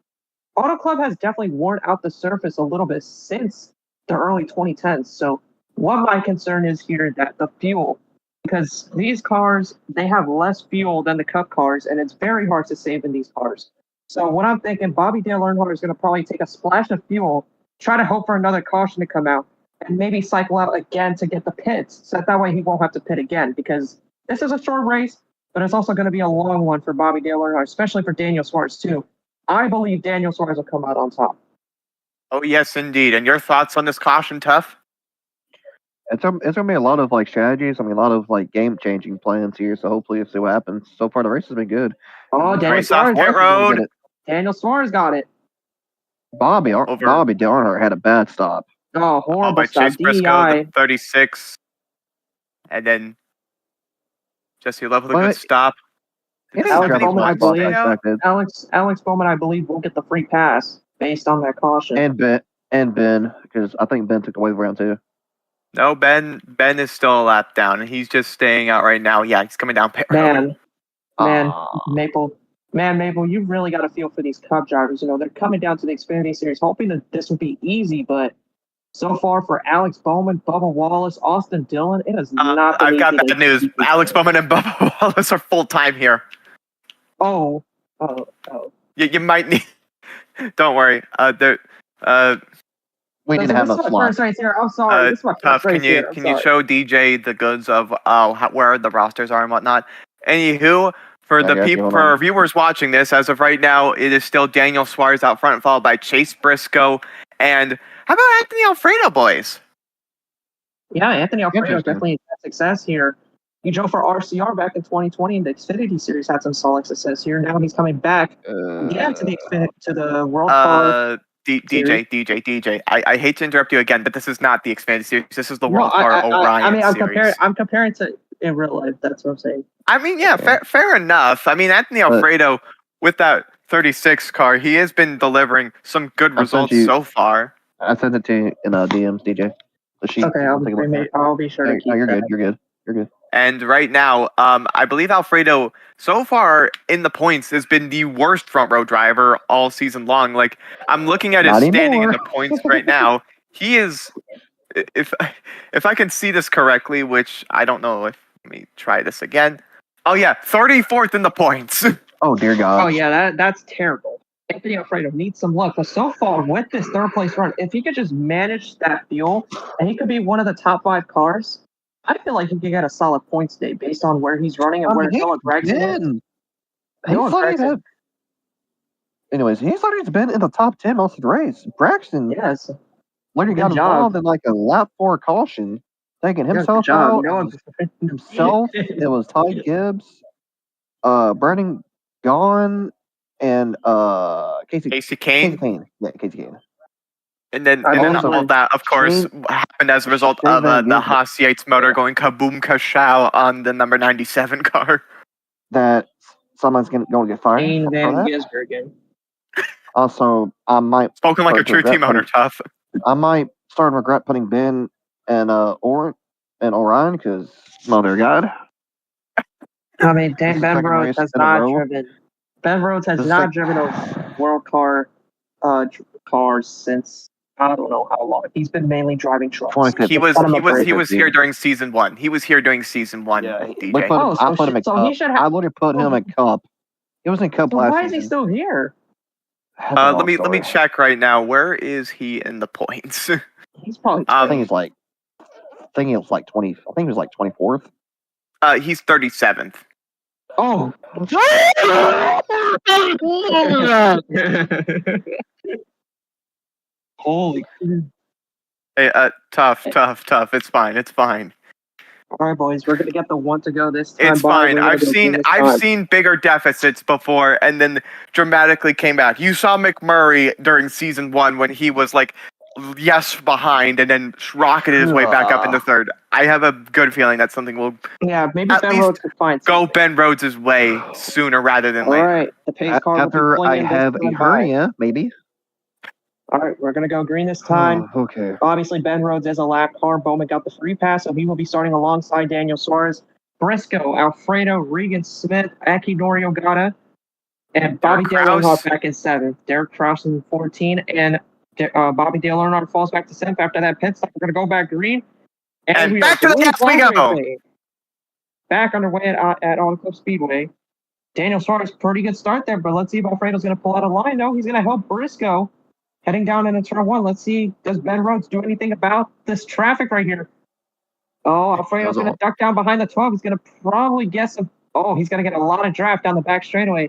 Speaker 3: Auto Club has definitely worn out the surface a little bit since the early 2010s. So what my concern is here that the fuel, because these cars, they have less fuel than the Cup cars, and it's very hard to save in these cars. So what I'm thinking, Bobby Dale Earnhardt is going to probably take a splash of fuel, try to hope for another caution to come out, and maybe cycle out again to get the pits. So that way he won't have to pit again, because this is a short race, but it's also going to be a long one for Bobby Dale Earnhardt, especially for Daniel Suarez too. I believe Daniel Suarez will come out on top.
Speaker 1: Oh, yes, indeed. And your thoughts on this caution, Tough?
Speaker 2: It's gonna be a lot of strategies. I mean, a lot of game-changing plans here. So hopefully, we'll see what happens. So far, the race has been good.
Speaker 3: Oh, Daniel
Speaker 1: Race off
Speaker 3: Suarez.
Speaker 1: pit road.
Speaker 3: Daniel Suarez got it.
Speaker 2: Bobby Dale Earnhardt had a bad stop.
Speaker 3: Oh, horrible
Speaker 1: by
Speaker 3: stop.
Speaker 1: Chase Briscoe, the 36. And then Jesse Love with a good stop.
Speaker 3: Alex Bowman, I believe.
Speaker 2: Expected.
Speaker 3: Alex Bowman, I believe, will get the free pass based on that caution.
Speaker 2: And Ben, because I think Ben took away round 2.
Speaker 1: No, Ben is still a lap down, and he's just staying out right now. Yeah, he's coming down pit road.
Speaker 3: Maple, you really got to feel for these Cup drivers. They're coming down to the Xfinity Series, hoping that this would be easy, but so far for Alex Bowman, Bubba Wallace, Austin Dillon, it has not been
Speaker 1: I've got
Speaker 3: easy
Speaker 1: bad news. Alex Bowman and Bubba Wallace are full-time here.
Speaker 3: Oh.
Speaker 1: You might need... Don't worry.
Speaker 2: We need to have a slot.
Speaker 3: I'm sorry. This is my
Speaker 1: Tough.
Speaker 3: first race
Speaker 1: Can you show DJ the goods of where the rosters are and whatnot? Anywho, for our viewers watching this, as of right now, it is still Daniel Suarez out front, followed by Chase Briscoe. And how about Anthony Alfredo, boys?
Speaker 3: Yeah, Anthony Alfredo definitely had success here. He drove for RCR back in 2020 in the Xfinity Series, had some solid success here. Now he's coming back again to the WorldCAR.
Speaker 1: DJ. I hate to interrupt you again, but this is not the Xfinity Series. This is the WorldCAR Orion Series.
Speaker 3: I'm comparing to in real life. That's what I'm saying.
Speaker 1: I mean, yeah. Fair enough. I mean, Anthony Alfredo with that 36 car, he has been delivering some good results so far.
Speaker 2: I sent it to you in DMs, DJ.
Speaker 3: Okay, I'll be sure to keep
Speaker 2: You're
Speaker 3: that.
Speaker 2: You're good.
Speaker 1: And right now, I believe Alfredo, so far in the points, has been the worst front row driver all season long. Like, I'm looking at his standing in the points right now. He is, if I can see this correctly, which I don't know if, let me try this again. Oh yeah, 34th in the points.
Speaker 2: Oh dear God.
Speaker 3: Oh yeah, that's terrible. Anthony Alfredo needs some luck, but so far with this third place run, if he could just manage that fuel, and he could be one of the top 5 cars, I feel like he could get a solid points day based on where he's running and where Dylan Braxton is.
Speaker 2: Anyways, he's already been in the top 10 most of the race. Braxton,
Speaker 3: yes,
Speaker 2: when he got involved in a lap 4 caution, taking himself out. Himself, it was Ty Gibbs, Brandon Gaughan, and
Speaker 1: Casey Kane.
Speaker 2: Yeah, Casey Kane.
Speaker 1: And then all that, of course, happened as a result of the Haas Yates motor going kaboom kashow on the number 97 car.
Speaker 2: That someone's going to get fired.
Speaker 3: Shane Van Gisbergen.
Speaker 2: Also, I might...
Speaker 1: Spoken like a true team owner, Tough.
Speaker 2: I might start to regret putting Ben and Orion, because, mother God.
Speaker 3: I mean, Ben Rhodes has not driven... Ben Rhodes has not driven a WorldCAR car since... I don't know how long. He's been mainly driving trucks.
Speaker 1: He was here during season 1. He was here during season 1.
Speaker 2: Yeah,
Speaker 1: DJ.
Speaker 2: I put him in Cup. I literally put him in Cup. He was in Cup last season.
Speaker 3: Why is he still here?
Speaker 1: Let me check right now. Where is he in the points?
Speaker 3: He's probably.
Speaker 2: I think he was like 20. I think he was like 24th.
Speaker 1: He's 37th.
Speaker 3: Oh. Holy.
Speaker 1: Hey, tough. It's fine.
Speaker 3: All right, boys, we're gonna get the one to go this time.
Speaker 1: It's
Speaker 3: Bye.
Speaker 1: fine.
Speaker 3: We're gonna
Speaker 1: I've
Speaker 3: go green
Speaker 1: seen
Speaker 3: this
Speaker 1: I've
Speaker 3: time.
Speaker 1: seen bigger deficits before and then dramatically came back. You saw McMurray during season 1 when he was like behind and then rocketed his way back up in the third. I have a good feeling that something will
Speaker 3: Yeah, maybe
Speaker 1: at
Speaker 3: Ben
Speaker 1: least
Speaker 3: Rhodes could find
Speaker 1: go
Speaker 3: something.
Speaker 1: Ben Rhodes' way sooner rather than
Speaker 3: All
Speaker 1: later.
Speaker 3: right, the pace car will
Speaker 2: After
Speaker 3: be
Speaker 2: I
Speaker 3: flinging
Speaker 2: have
Speaker 3: this
Speaker 2: a
Speaker 3: time. Bye.
Speaker 2: hernia, maybe.
Speaker 3: All right, we're gonna go green this time.
Speaker 2: Oh, okay.
Speaker 3: Obviously, Ben Rhodes is a lap car. Bowman got the free pass, so he will be starting alongside Daniel Suarez, Briscoe, Alfredo, Regan Smith, Aki Noriogata, and Bobby Dale
Speaker 1: Kraus.
Speaker 3: Earnhardt back in 7th. Derek Kraus in 14, and Bobby Dale Earnhardt falls back to 7th after that pit stop. We're going to go back green.
Speaker 1: And
Speaker 3: we
Speaker 1: back
Speaker 3: are
Speaker 1: to the gas we go.
Speaker 3: Back underway at Auto Club Speedway. Daniel Suarez, pretty good start there, but let's see if Alfredo's going to pull out a line. No, he's going to help Briscoe heading down into turn 1. Let's see, does Ben Rhodes do anything about this traffic right here? Oh, Alfredo's going to duck down behind the 12. He's going to probably get some. Oh, he's going to get a lot of draft down the back straightaway.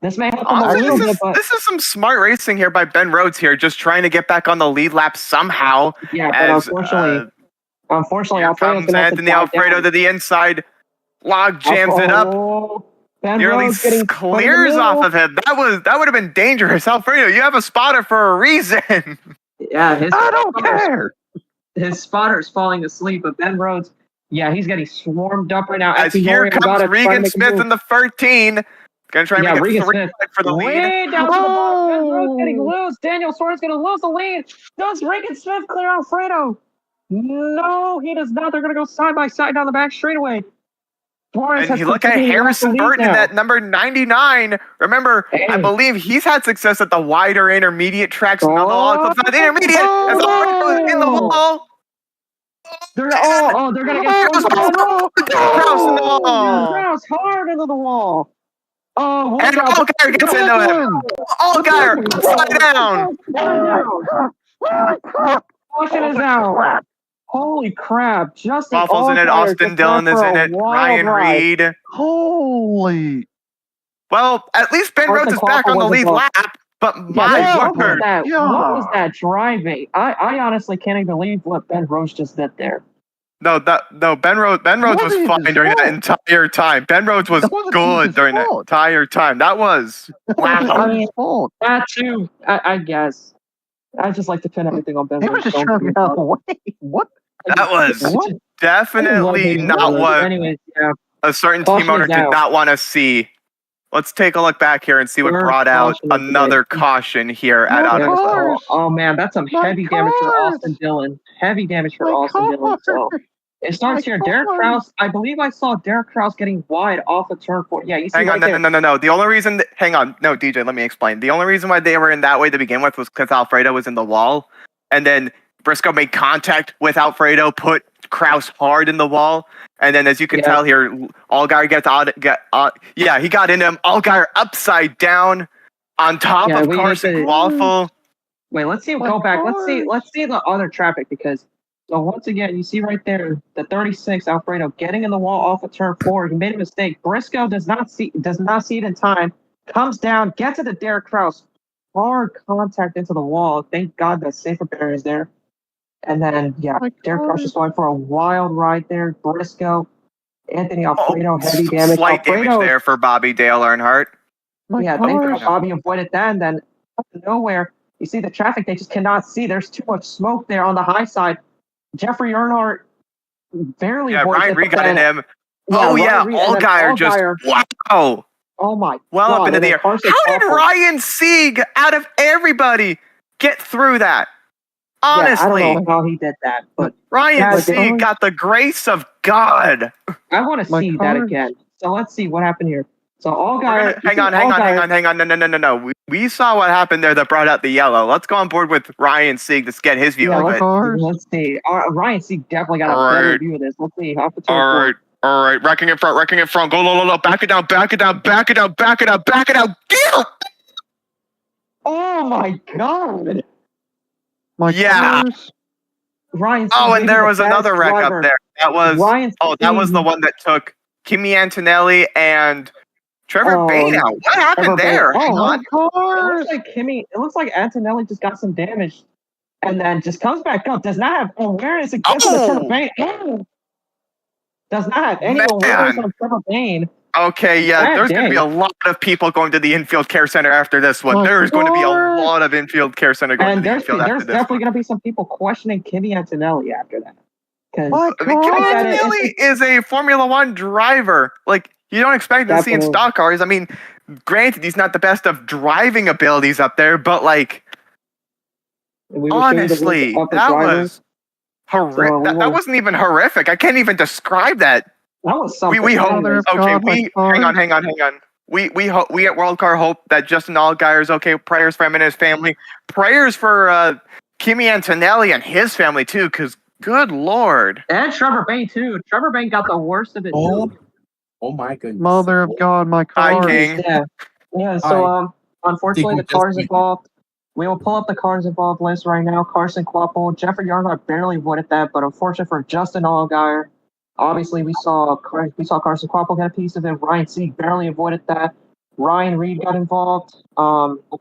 Speaker 3: This may help him a little bit, but
Speaker 1: this is some smart racing here by Ben Rhodes here, just trying to get back on the lead lap somehow.
Speaker 3: yeah, but unfortunately,
Speaker 1: Here
Speaker 3: Alfredo's
Speaker 1: comes
Speaker 3: going to have to
Speaker 1: Anthony
Speaker 3: dive
Speaker 1: Alfredo
Speaker 3: down.
Speaker 1: to the inside. Log jams it up.
Speaker 3: Ben
Speaker 1: Nearly
Speaker 3: Rhodes getting
Speaker 1: clears off of him. That would have been dangerous. Alfredo, you have a spotter for a reason.
Speaker 3: Yeah,
Speaker 2: I don't care.
Speaker 3: His spotter's falling asleep, but Ben Rhodes, yeah, he's getting swarmed up right now.
Speaker 1: As here comes Regan Smith in the 13. Gonna try and make
Speaker 3: Regan
Speaker 1: it 3
Speaker 3: Smith
Speaker 1: for the lead.
Speaker 3: way down to the bottom. Ben Rhodes getting loose. Daniel Suarez going to lose the lead. Does Regan Smith clear Alfredo? No, he does not. They're going to go side by side down the back straightaway.
Speaker 1: And you look at Harrison Burton in that number 99. Remember, I believe he's had success at the wider intermediate tracks. Not the long clips, not the intermediate. As Alfredo in the wall.
Speaker 3: They're going to get
Speaker 1: Kraus in the wall.
Speaker 3: Kraus hard into the wall. Oh,
Speaker 1: and Allgaier gets into him. Allgaier upside down.
Speaker 3: Caution is out. Holy crap. Justin
Speaker 1: Waffles in it. Austin Dillon is in it. Ryan Reed.
Speaker 2: Holy.
Speaker 1: Well, at least Ben Rhodes is back on the lead lap. But my word.
Speaker 3: What was that driving? I honestly can't even believe what Ben Rhodes just did there.
Speaker 1: No, Ben Rhodes was fine during that entire time. Ben Rhodes was good during that entire time. That was
Speaker 2: wow.
Speaker 3: That too, I guess. I just like to pin everything on Ben Rhodes.
Speaker 2: He was just trying out the way. What?
Speaker 1: That was definitely not what a certain team owner did not want to see. Let's take a look back here and see what brought out another caution here at Auto.
Speaker 3: Oh man, that's some heavy damage for Austin Dillon. Heavy damage for Austin Dillon. So it starts here. Derek Kraus. I believe I saw Derek Kraus getting wide off of turn 4. Yeah, you see.
Speaker 1: Hang on, no. The only reason. Hang on, no, DJ. Let me explain. The only reason why they were in that way to begin with was because Alfredo was in the wall, and then Briscoe made contact with Alfredo, put Kraus hard in the wall, and then as you can tell here, Allgaier he got into him. Allgaier upside down on top of Carson Waffle.
Speaker 3: Wait, let's see. Go back. Let's see the other traffic because. So once again, you see right there the 36 Alfredo getting in the wall off of turn 4. He made a mistake. Briscoe does not see it in time. Comes down, gets to the Derek Kraus, hard contact into the wall. Thank God that safer barrier is there. And then Derek Kraus is going for a wild ride there. Briscoe, Anthony Alfredo, heavy damage.
Speaker 1: Slight damage there for Bobby Dale Earnhardt.
Speaker 3: Thank God Bobby avoided that. And then out of nowhere, you see the traffic they just cannot see. There's too much smoke there on the high side. Jeffrey Earnhardt barely
Speaker 1: Ryan Reed got in him. Allgaier just wow.
Speaker 3: Oh my
Speaker 1: God. Up into the air. How did Ryan Sieg out of everybody get through that? Honestly.
Speaker 3: I don't know how he did that, but
Speaker 1: Ryan Sieg got the grace of God.
Speaker 3: I want to see that again. So let's see what happened here. So Allgaier.
Speaker 1: Hang on. No. We saw what happened there that brought out the yellow. Let's go on board with Ryan Sieg to get his view of it.
Speaker 3: Let's see. Ryan Sieg definitely got a better view of this. Let's see.
Speaker 1: All right. Wrecking in front. Go low. Back it down. Deal!
Speaker 3: Oh my God. Ryan Sieg.
Speaker 1: Oh, and there was another wreck up there. That was that was the one that took Kimi Antonelli and Trevor Bayne out. What happened there? Hang on.
Speaker 3: It looks like Antonelli just got some damage and then just comes back up. Does not have awareness against the Trevor Bayne. Does not have anyone with us on Trevor Bayne.
Speaker 1: Okay, yeah,
Speaker 3: God
Speaker 1: there's going to be a
Speaker 3: dang.
Speaker 1: lot of people going to the infield care center after this one.
Speaker 2: My
Speaker 1: There's going to be a
Speaker 2: God.
Speaker 1: lot of infield care center going to
Speaker 3: And
Speaker 1: the
Speaker 3: there's
Speaker 1: infield after this
Speaker 3: definitely
Speaker 1: one.
Speaker 3: going to be some people questioning Kimi Antonelli after that.
Speaker 2: My
Speaker 1: I mean, Kimi
Speaker 2: God.
Speaker 1: Antonelli is a Formula One driver. Like, you don't expect to see in
Speaker 3: Definitely.
Speaker 1: stock cars. I mean, granted, he's not the best of driving abilities up there, but like,
Speaker 3: We will show you the
Speaker 1: honestly,
Speaker 3: list of the
Speaker 1: that
Speaker 3: drivers.
Speaker 1: was horrific.
Speaker 3: So we
Speaker 1: that
Speaker 3: will-
Speaker 1: wasn't even horrific. I can't even describe that.
Speaker 3: That was something.
Speaker 1: We hope.
Speaker 3: anyways.
Speaker 1: Okay,
Speaker 2: God, my God.
Speaker 1: hang on. We at WorldCAR hope that Justin Allgaier is okay. Prayers for him and his family. Prayers for Kimi Antonelli and his family too, because good lord.
Speaker 3: And Trevor Bayne too. Trevor Bayne got the worst of it too.
Speaker 4: Oh my goodness.
Speaker 2: Mother of God, my
Speaker 1: Hi,
Speaker 2: car.
Speaker 1: King.
Speaker 3: Yeah. So
Speaker 4: Alright.
Speaker 3: unfortunately the
Speaker 4: Think we'll
Speaker 3: cars
Speaker 4: just-
Speaker 3: involved. We will pull up the cars involved list right now. Carson Kvapil, Jeffrey Yarnhart barely avoided that, but unfortunate for Justin Allgaier. Obviously, we saw Carson Kvapil get a piece of it. Ryan Sieg barely avoided that. Ryan Reed got involved.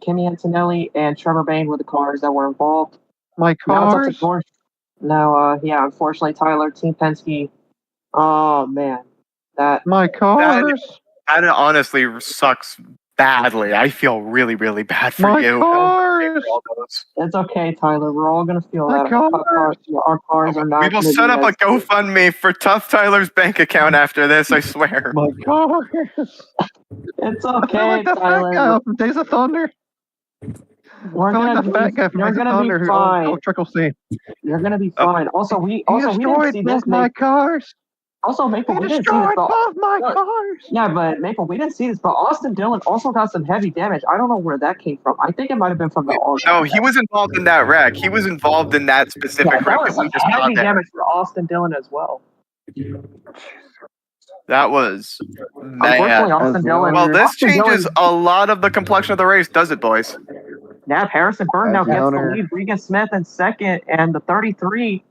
Speaker 3: Kimi Antonelli and Trevor Bayne were the cars that were involved.
Speaker 2: My
Speaker 3: Now it's up
Speaker 2: cars.
Speaker 3: to George. Now, yeah, unfortunately, Tyler, Team Penske. Oh man, that
Speaker 2: My cars.
Speaker 1: That honestly sucks badly. I feel really, really bad for
Speaker 2: My
Speaker 1: you.
Speaker 2: cars.
Speaker 3: it's okay, Tyler. We're all gonna feel
Speaker 2: My
Speaker 3: that.
Speaker 2: cars.
Speaker 3: Our cars are not.
Speaker 1: We will
Speaker 3: gonna
Speaker 1: set
Speaker 3: be
Speaker 1: up a
Speaker 3: as-
Speaker 1: GoFundMe for Tough Tyler's bank account after this, I swear.
Speaker 2: My cars.
Speaker 3: It's
Speaker 2: I feel
Speaker 3: okay,
Speaker 2: like the fat guy
Speaker 3: Tyler.
Speaker 2: off from Days of Thunder.
Speaker 3: We're
Speaker 2: I feel like the fat guy from
Speaker 3: You're
Speaker 2: Days of
Speaker 3: gonna
Speaker 2: Thunder
Speaker 3: be
Speaker 2: who
Speaker 3: fine.
Speaker 2: owns Trickle C.
Speaker 3: You're gonna be
Speaker 1: Oh.
Speaker 3: fine. Also, we
Speaker 2: He
Speaker 3: didn't
Speaker 2: destroyed
Speaker 3: see this.
Speaker 2: both my cars.
Speaker 3: Also, Maple,
Speaker 2: He
Speaker 3: we didn't see this.
Speaker 2: destroyed
Speaker 3: But,
Speaker 2: both my
Speaker 3: No.
Speaker 2: cars.
Speaker 3: yeah, but Maple, we didn't see this. But Austin Dillon also got some heavy damage. I don't know where that came from. I think it might have been from the all.
Speaker 1: No, he was involved in that wreck. He was involved in that specific
Speaker 3: Yeah,
Speaker 1: wreck
Speaker 3: that was
Speaker 1: that
Speaker 3: some
Speaker 1: we just saw
Speaker 3: heavy
Speaker 1: there.
Speaker 3: damage for Austin Dillon as well.
Speaker 1: That was
Speaker 3: Unfortunately,
Speaker 1: man.
Speaker 3: Austin Dillon.
Speaker 1: Well, this
Speaker 3: Austin
Speaker 1: changes
Speaker 3: Dillon,
Speaker 1: a lot of the complexion of the race, does it, boys?
Speaker 3: Now Harrison Burton now
Speaker 2: As the
Speaker 3: gets the
Speaker 2: owner-
Speaker 3: lead. Regan Smith in second, and the 33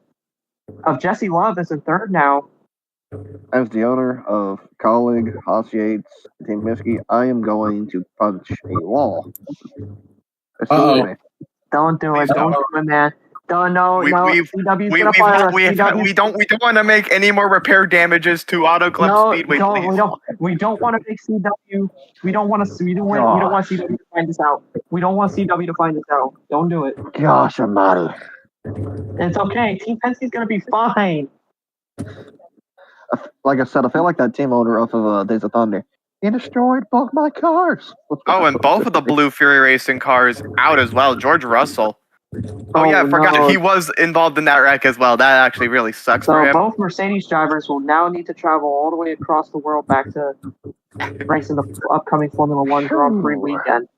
Speaker 3: of Jesse Love is in third now.
Speaker 2: As the owner of colleague Haas Yates Team Miski, I am going to punch a wall. Excuse
Speaker 4: Uh-oh.
Speaker 2: me.
Speaker 3: Don't do it.
Speaker 1: Please
Speaker 3: Don't
Speaker 1: don't.
Speaker 3: do it, man. Don't know.
Speaker 1: We-
Speaker 3: No,
Speaker 1: we've-
Speaker 3: CW's
Speaker 1: We
Speaker 3: gonna fire us.
Speaker 1: we don't want to make any more repair damages to Auto Club
Speaker 3: No,
Speaker 1: Speedway,
Speaker 3: don't,
Speaker 1: please.
Speaker 3: we don't want to make CW. We don't want to. We don't want CW to find this out. We don't want CW to find this out. Don't do it.
Speaker 2: Gosh, I'm mad.
Speaker 3: It's okay. Team Penske's gonna be fine.
Speaker 2: Like I said, I feel like that team owner off of Days of Thunder. He destroyed both my cars.
Speaker 1: Oh, and both of the Blue Fury Racing cars out as well. George Russell. Oh yeah, I forgot
Speaker 3: no.
Speaker 1: he was involved in that wreck as well. That actually really sucks for
Speaker 3: So
Speaker 1: him.
Speaker 3: both Mercedes drivers will now need to travel all the way across the world back to race in the upcoming Formula One Grand Prix weekend.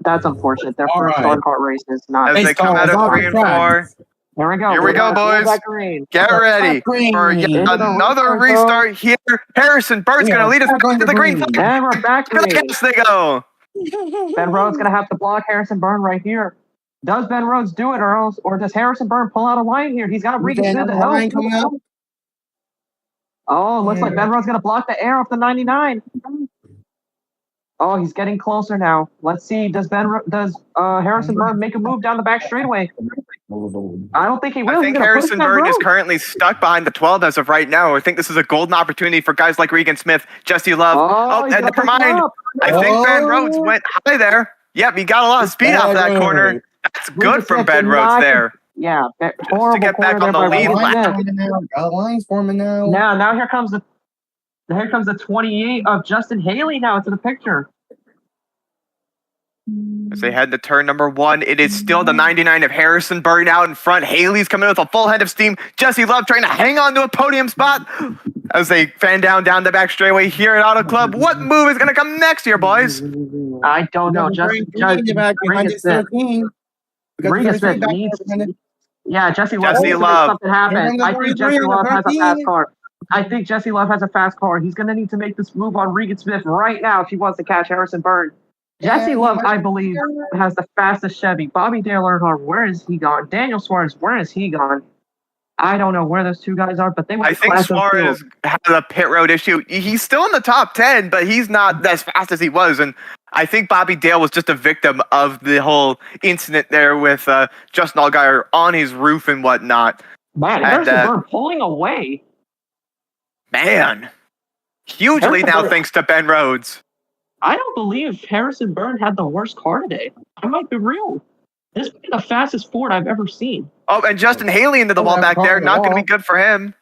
Speaker 3: That's unfortunate. Their
Speaker 4: All
Speaker 3: first
Speaker 4: right.
Speaker 3: on-kart race is not.
Speaker 1: As they
Speaker 4: Based
Speaker 1: come
Speaker 4: on
Speaker 1: out of
Speaker 4: all
Speaker 1: 3
Speaker 4: the
Speaker 1: and 4,
Speaker 4: tracks.
Speaker 3: Here we go.
Speaker 1: Here we go, boys.
Speaker 3: Green.
Speaker 1: get ready for yet
Speaker 3: Into the
Speaker 1: another
Speaker 3: restart,
Speaker 1: restart here. Harrison Bird's
Speaker 4: Yeah,
Speaker 1: going to lead us
Speaker 4: back
Speaker 1: back
Speaker 4: on
Speaker 1: to
Speaker 4: the
Speaker 1: the green
Speaker 4: green.
Speaker 1: flag.
Speaker 3: And we're back
Speaker 1: To the
Speaker 3: green.
Speaker 1: gas they go.
Speaker 3: Ben Rhodes gonna have to block Harrison Byrne right here. Does Ben Rhodes do it, or does Harrison Byrne pull out a line here? He's got to reach
Speaker 4: Another
Speaker 3: the
Speaker 4: line coming up.
Speaker 3: Oh, looks like Ben Rhodes gonna block the air off the 99. Oh, he's getting closer now. Let's see. Does Harrison Byrne make a move down the back straightaway? I don't think he will.
Speaker 1: I
Speaker 3: He's
Speaker 1: think
Speaker 3: gonna push
Speaker 1: Harrison
Speaker 3: Ben
Speaker 1: Byrne is
Speaker 3: Rhodes.
Speaker 1: currently stuck behind the 12 as of right now. I think this is a golden opportunity for guys like Regan Smith, Jesse Love.
Speaker 3: Oh,
Speaker 1: and
Speaker 3: he's gonna
Speaker 1: never
Speaker 3: push him
Speaker 1: mind.
Speaker 3: up.
Speaker 1: I think Ben
Speaker 4: Oh.
Speaker 1: Rhodes went high there. Yep, he got a lot of speed off that corner. That's
Speaker 3: Regan
Speaker 1: good from
Speaker 3: Smith
Speaker 1: Ben
Speaker 3: did
Speaker 1: Rhodes
Speaker 3: not-
Speaker 1: there.
Speaker 3: Yeah,
Speaker 1: to
Speaker 3: horrible
Speaker 1: get back
Speaker 3: corner
Speaker 1: on
Speaker 3: there
Speaker 1: the
Speaker 3: by
Speaker 1: lead
Speaker 3: Regan
Speaker 1: lap.
Speaker 3: Smith.
Speaker 4: Lines forming now.
Speaker 3: Now here comes the 28 of Justin Haley now into the picture.
Speaker 1: As they head to turn number 1, it is still the 99 of Harrison Byrne out in front. Haley's coming in with a full head of steam. Jesse Love trying to hang on to a podium spot as they fan down the back straightaway here at Auto Club. What move is going to come next here, boys?
Speaker 3: I don't know. Regan Smith. Regan Smith needs. Yeah, Jesse Love.
Speaker 1: Jesse
Speaker 3: needs to make
Speaker 1: Love.
Speaker 3: something happen.
Speaker 4: Here comes the
Speaker 3: I think
Speaker 4: 33
Speaker 3: Jesse
Speaker 4: on the
Speaker 3: Love has a
Speaker 4: 13.
Speaker 3: fast car. I think Jesse Love has a fast car. He's going to need to make this move on Regan Smith right now if he wants to catch Harrison Byrne. Jesse Love, I believe, has the fastest Chevy. Bobby Dale Earnhardt, where is he gone? Daniel Suarez, where is he gone? I don't know where those two guys are, but they were
Speaker 1: I think
Speaker 3: class of
Speaker 1: Suarez
Speaker 3: field.
Speaker 1: has a pit road issue. He's still in the top 10, but he's not as fast as he was. And I think Bobby Dale was just a victim of the whole incident there with Justin Allgaier on his roof and whatnot.
Speaker 3: Man,
Speaker 1: and,
Speaker 3: Harrison Byrne pulling away.
Speaker 1: Man. Huge lead
Speaker 3: Harrison
Speaker 1: now
Speaker 3: Burton-
Speaker 1: thanks to Ben Rhodes.
Speaker 3: I don't believe Harrison Burton had the worst car today. I might be real. This is the fastest Ford I've ever seen.
Speaker 1: Oh, and Justin Haley into the wall back there. Not going to be good for him.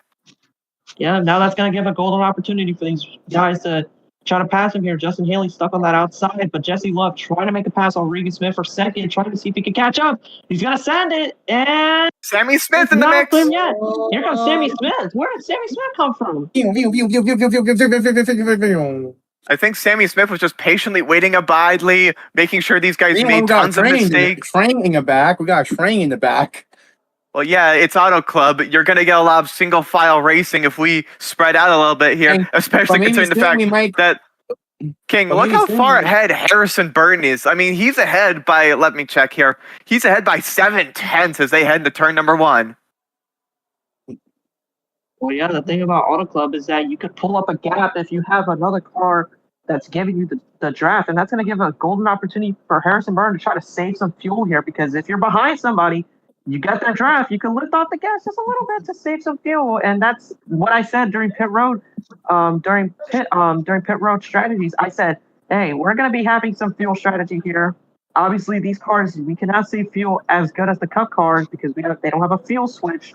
Speaker 3: Yeah, now that's going to give a golden opportunity for these guys to try to pass him here. Justin Haley stuck on that outside, but Jesse Love trying to make a pass on Regan Smith for second, trying to see if he can catch up. He's going to send it, and
Speaker 1: Sammy Smith in the
Speaker 3: not
Speaker 1: mix.
Speaker 3: him yet. Here comes Sammy Smith. Where did Sammy Smith come from?
Speaker 1: I think Sammy Smith was just patiently waiting abidely, making sure these guys made tons of mistakes.
Speaker 4: Train in the back. We got a train in the back.
Speaker 1: Well, yeah, it's Auto Club. You're going to get a lot of single file racing if we spread out a little bit here,
Speaker 4: And-
Speaker 1: especially
Speaker 4: but maybe
Speaker 1: considering the
Speaker 4: soon
Speaker 1: fact
Speaker 4: we might-
Speaker 1: that King,
Speaker 4: but
Speaker 1: look
Speaker 4: maybe
Speaker 1: how
Speaker 4: soon
Speaker 1: far
Speaker 4: we-
Speaker 1: ahead Harrison Burton is. I mean, he's ahead by, let me check here. He's ahead by 7/10 as they head into turn number 1.
Speaker 3: Well, yeah, the thing about Auto Club is that you could pull up a gap if you have another car that's giving you the draft, and that's going to give a golden opportunity for Harrison Burton to try to save some fuel here, because if you're behind somebody, you got that draft, you can lift off the gas just a little bit to save some fuel, and that's what I said during pit road, during pit road strategies. I said, hey, we're going to be having some fuel strategy here. Obviously, these cars, we cannot save fuel as good as the Cup cars because they don't have a fuel switch.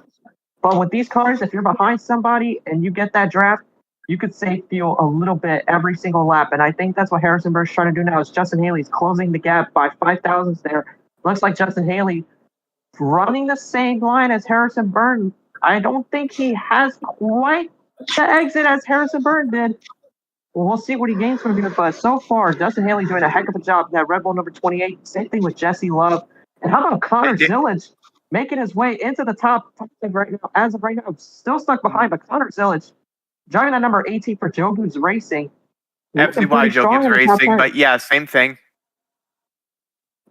Speaker 3: But with these cars, if you're behind somebody and you get that draft, you could save fuel a little bit every single lap. And I think that's what Harrison Burton's trying to do now is Justin Haley's closing the gap by 5 thousandths there. Looks like Justin Haley running the same line as Harrison Burton. I don't think he has quite the exit as Harrison Burton did. Well, we'll see what he gains from here. But so far, Justin Haley doing a heck of a job. That Red Bull number 28. Same thing with Jesse Love. And how about Connor Zillage making his way into the top right now? As of right now, still stuck behind, but Connor Zillage driving that number 18 for Joe Goods Racing.
Speaker 1: FCY Joe Gibbs Racing, but yeah, same thing.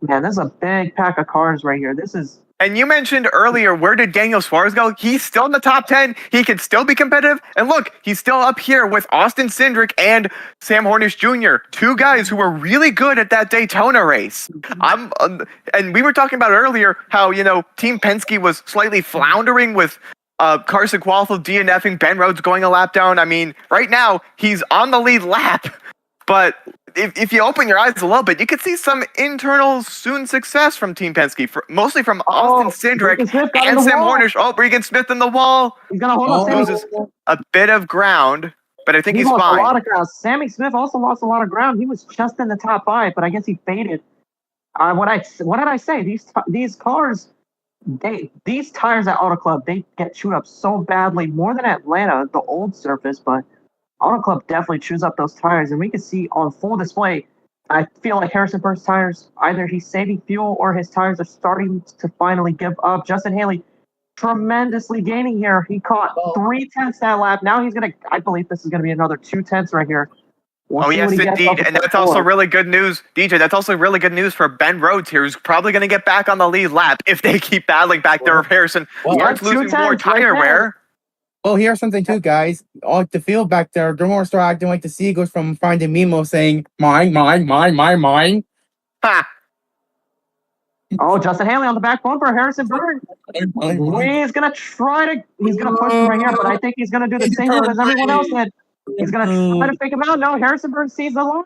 Speaker 3: Man, this is a big pack of cars right here. This is.
Speaker 1: And you mentioned earlier, where did Daniel Suarez go? He's still in the top 10. He can still be competitive. And look, he's still up here with Austin Cindric and Sam Hornish Jr., 2 guys who were really good at that Daytona race. And we were talking about earlier how, Team Penske was slightly floundering with Carson Quaffle DNFing, Ben Rhodes going a lap down. I mean, right now, he's on the lead lap. But if you open your eyes a little bit, you could see some internal soon success from Team Penske, mostly from Austin Cindric and Sam Hornish. Oh, Regan Smith in the wall.
Speaker 3: He's going to hold on.
Speaker 1: Loses a bit of ground, but I think he's
Speaker 3: lost
Speaker 1: fine.
Speaker 3: A lot of ground. Sammy Smith also lost a lot of ground. He was just in the top 5, but I guess he faded. What did I say? These cars, these tires at Auto Club, they get chewed up so badly, more than Atlanta, the old surface, but Auto Club definitely chews up those tires, and we can see on full display, I feel like Harrison Burton's tires, either he's saving fuel or his tires are starting to finally give up. Justin Haley tremendously gaining here. He caught 3/10 that lap. Now he's going to, I believe this is going to be another 2/10 right here.
Speaker 1: Oh, yes, indeed. And that's also really good news, DJ. That's also really good news for Ben Rhodes here, who's probably going to get back on the lead lap if they keep battling back there. If Harrison starts losing more tire wear.
Speaker 4: Oh, here's something too, guys. All the field back there, they're going to start acting like the Seagulls from Finding Nemo saying, mine.
Speaker 1: Ha!
Speaker 3: Oh, Justin Haley on the back bumper, Harrison Burton. He's going to push him right here, but I think he's going to do the same move as everyone else did. He's going to try to fake him out. No, Harrison Burton sees the line.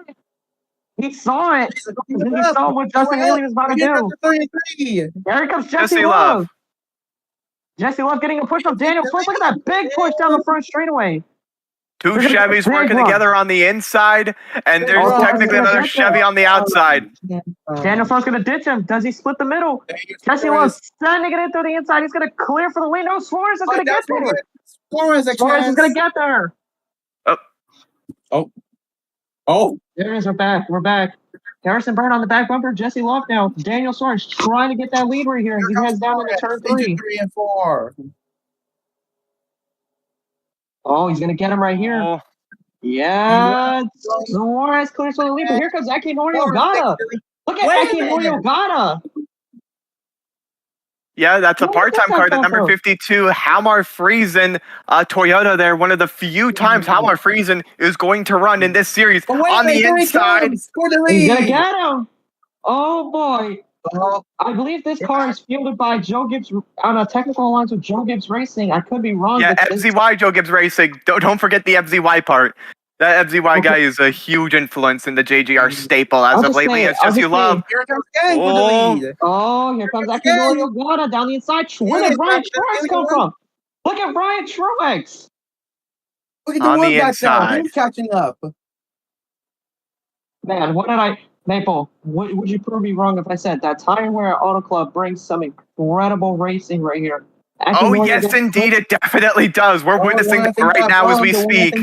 Speaker 3: He saw it. He saw what Justin Haley was about to do. There comes Jesse Love. Jesse Love getting a push from Daniel Swift. Look at that big push down the front straightaway.
Speaker 1: 2 Chevys working together on the inside, and there's technically another Chevy on the outside.
Speaker 3: Daniel Swift's going to ditch him. Does he split the middle? Jesse Love sending it in through the inside. He's going to clear for the lead. No, Suarez is going to get there. Suarez is going to get there.
Speaker 4: Oh.
Speaker 3: There it is. We're back. Harrison Burton on the back bumper. Jesse Love now. Daniel Suarez trying to get that lead right here. He heads down into turn 3.
Speaker 4: 3 and 4.
Speaker 3: Oh, he's going to get him right here.
Speaker 1: Oh.
Speaker 3: Yeah. Suarez clears for the lead. But here comes Eki Noriogata. Look at Eki Noriogata.
Speaker 1: Yeah, that's a part-time car. The number 52, Halmar Friesen Toyota there. One of the few times Halmar Friesen is going to run in this series on the inside.
Speaker 3: He's going to get him. Oh, boy. I believe this car is fielded by Joe Gibbs on a technical alliance with Joe Gibbs Racing. I could be wrong.
Speaker 1: Yeah,
Speaker 3: but this-
Speaker 1: FZY Joe Gibbs Racing. Don't forget the FZY part. That FZY guy is a huge influence in the JGR staple as
Speaker 3: I'll
Speaker 1: of
Speaker 3: just
Speaker 1: lately.
Speaker 3: say it,
Speaker 1: It's
Speaker 3: I'll
Speaker 1: just you
Speaker 3: just say
Speaker 1: love.
Speaker 3: it.
Speaker 4: Here comes Gang with the
Speaker 1: Oh.
Speaker 4: lead.
Speaker 3: Oh, here comes Akinori Ogata down the inside. Where did Ryan Truex come from? Look at Ryan Truex.
Speaker 4: Look at the
Speaker 1: On
Speaker 4: wood
Speaker 1: the
Speaker 4: back there.
Speaker 1: inside.
Speaker 4: He's catching up.
Speaker 3: Man, what did I... Maple, would you prove me wrong if I said that Tire Wear Auto Club brings some incredible racing right here?
Speaker 1: Oh, yes, indeed, it definitely does. We're witnessing that right now as we speak.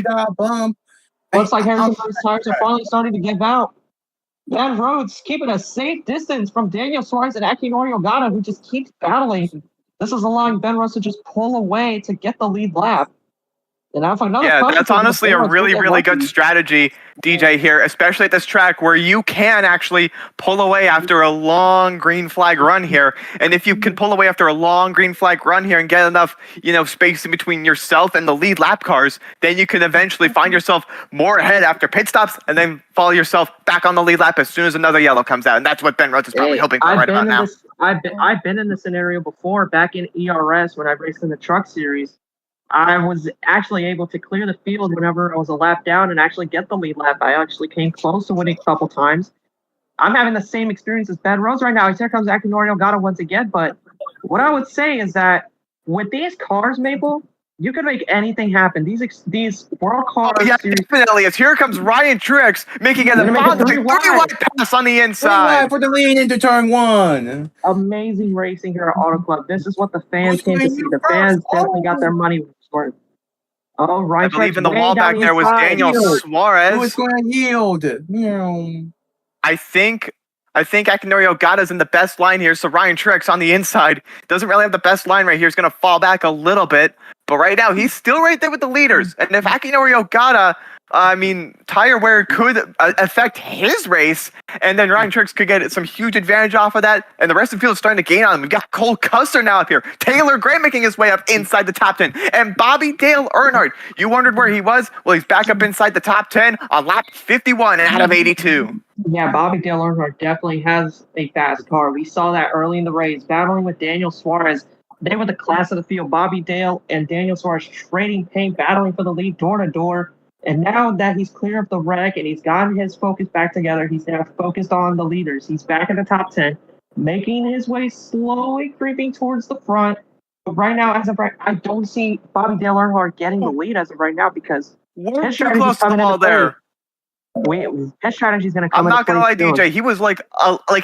Speaker 3: Looks like Harrison Burns tires are finally starting to give out. Ben Rhodes keeping a safe distance from Daniel Suarez and Akinori Ogata, who just keeps battling. This is allowing Ben Rhodes to just pull away to get the lead lap. And now for another
Speaker 1: That's honestly a really, really good strategy, DJ, here, especially at this track where you can actually pull away after a long green flag run here. And if you can pull away after a long green flag run here and get enough, space in between yourself and the lead lap cars, then you can eventually find yourself more ahead after pit stops and then follow yourself back on the lead lap as soon as another yellow comes out. And that's what Ben Rhodes is probably hoping for right about now.
Speaker 3: I've been in this scenario before back in ERS when I raced in the truck series. I was actually able to clear the field whenever I was a lap down and actually get the lead lap. I actually came close to winning a couple times. I'm having the same experience as Ben Rhodes right now. Here comes Akinori Ogata once again. But what I would say is that with these cars, Maple, you can make anything happen. These World Car series.
Speaker 1: Definitely. As here comes Ryan Truex making a three-wide pass on the inside.
Speaker 4: For the lead into turn one.
Speaker 3: Amazing racing here at Auto Club. This is what the fans came to see. The fans definitely got their money worth. Oh, right.
Speaker 1: I believe in the wall back there was Daniel Suarez.
Speaker 4: Who is going to yield?
Speaker 1: I think Akinori Ogata's in the best line here, so Ryan Truex on the inside doesn't really have the best line right here. He's going to fall back a little bit, but right now he's still right there with the leaders. And if Akinori Ogata, tire wear could affect his race, and then Ryan Truex could get some huge advantage off of that, and the rest of the field is starting to gain on him. We've got Cole Custer now up here. Taylor Gray making his way up inside the top 10. And Bobby Dale Earnhardt, you wondered where he was? Well, he's back up inside the top 10 on lap 51 out of 82.
Speaker 3: Yeah, Bobby Dale Earnhardt definitely has a fast car. We saw that early in the race, battling with Daniel Suarez. They were the class of the field. Bobby Dale and Daniel Suarez trading paint, battling for the lead door to door. And now that he's clear of the wreck and he's gotten his focus back together, he's now focused on the leaders. He's back in the top 10, making his way slowly creeping towards the front. But right now, as of right, I don't see Bobby Dale Earnhardt getting the lead as of right now because
Speaker 1: his strategy's coming to the wall there.
Speaker 3: His strategy is going to come.
Speaker 1: I'm not going to lie, DJ. He was like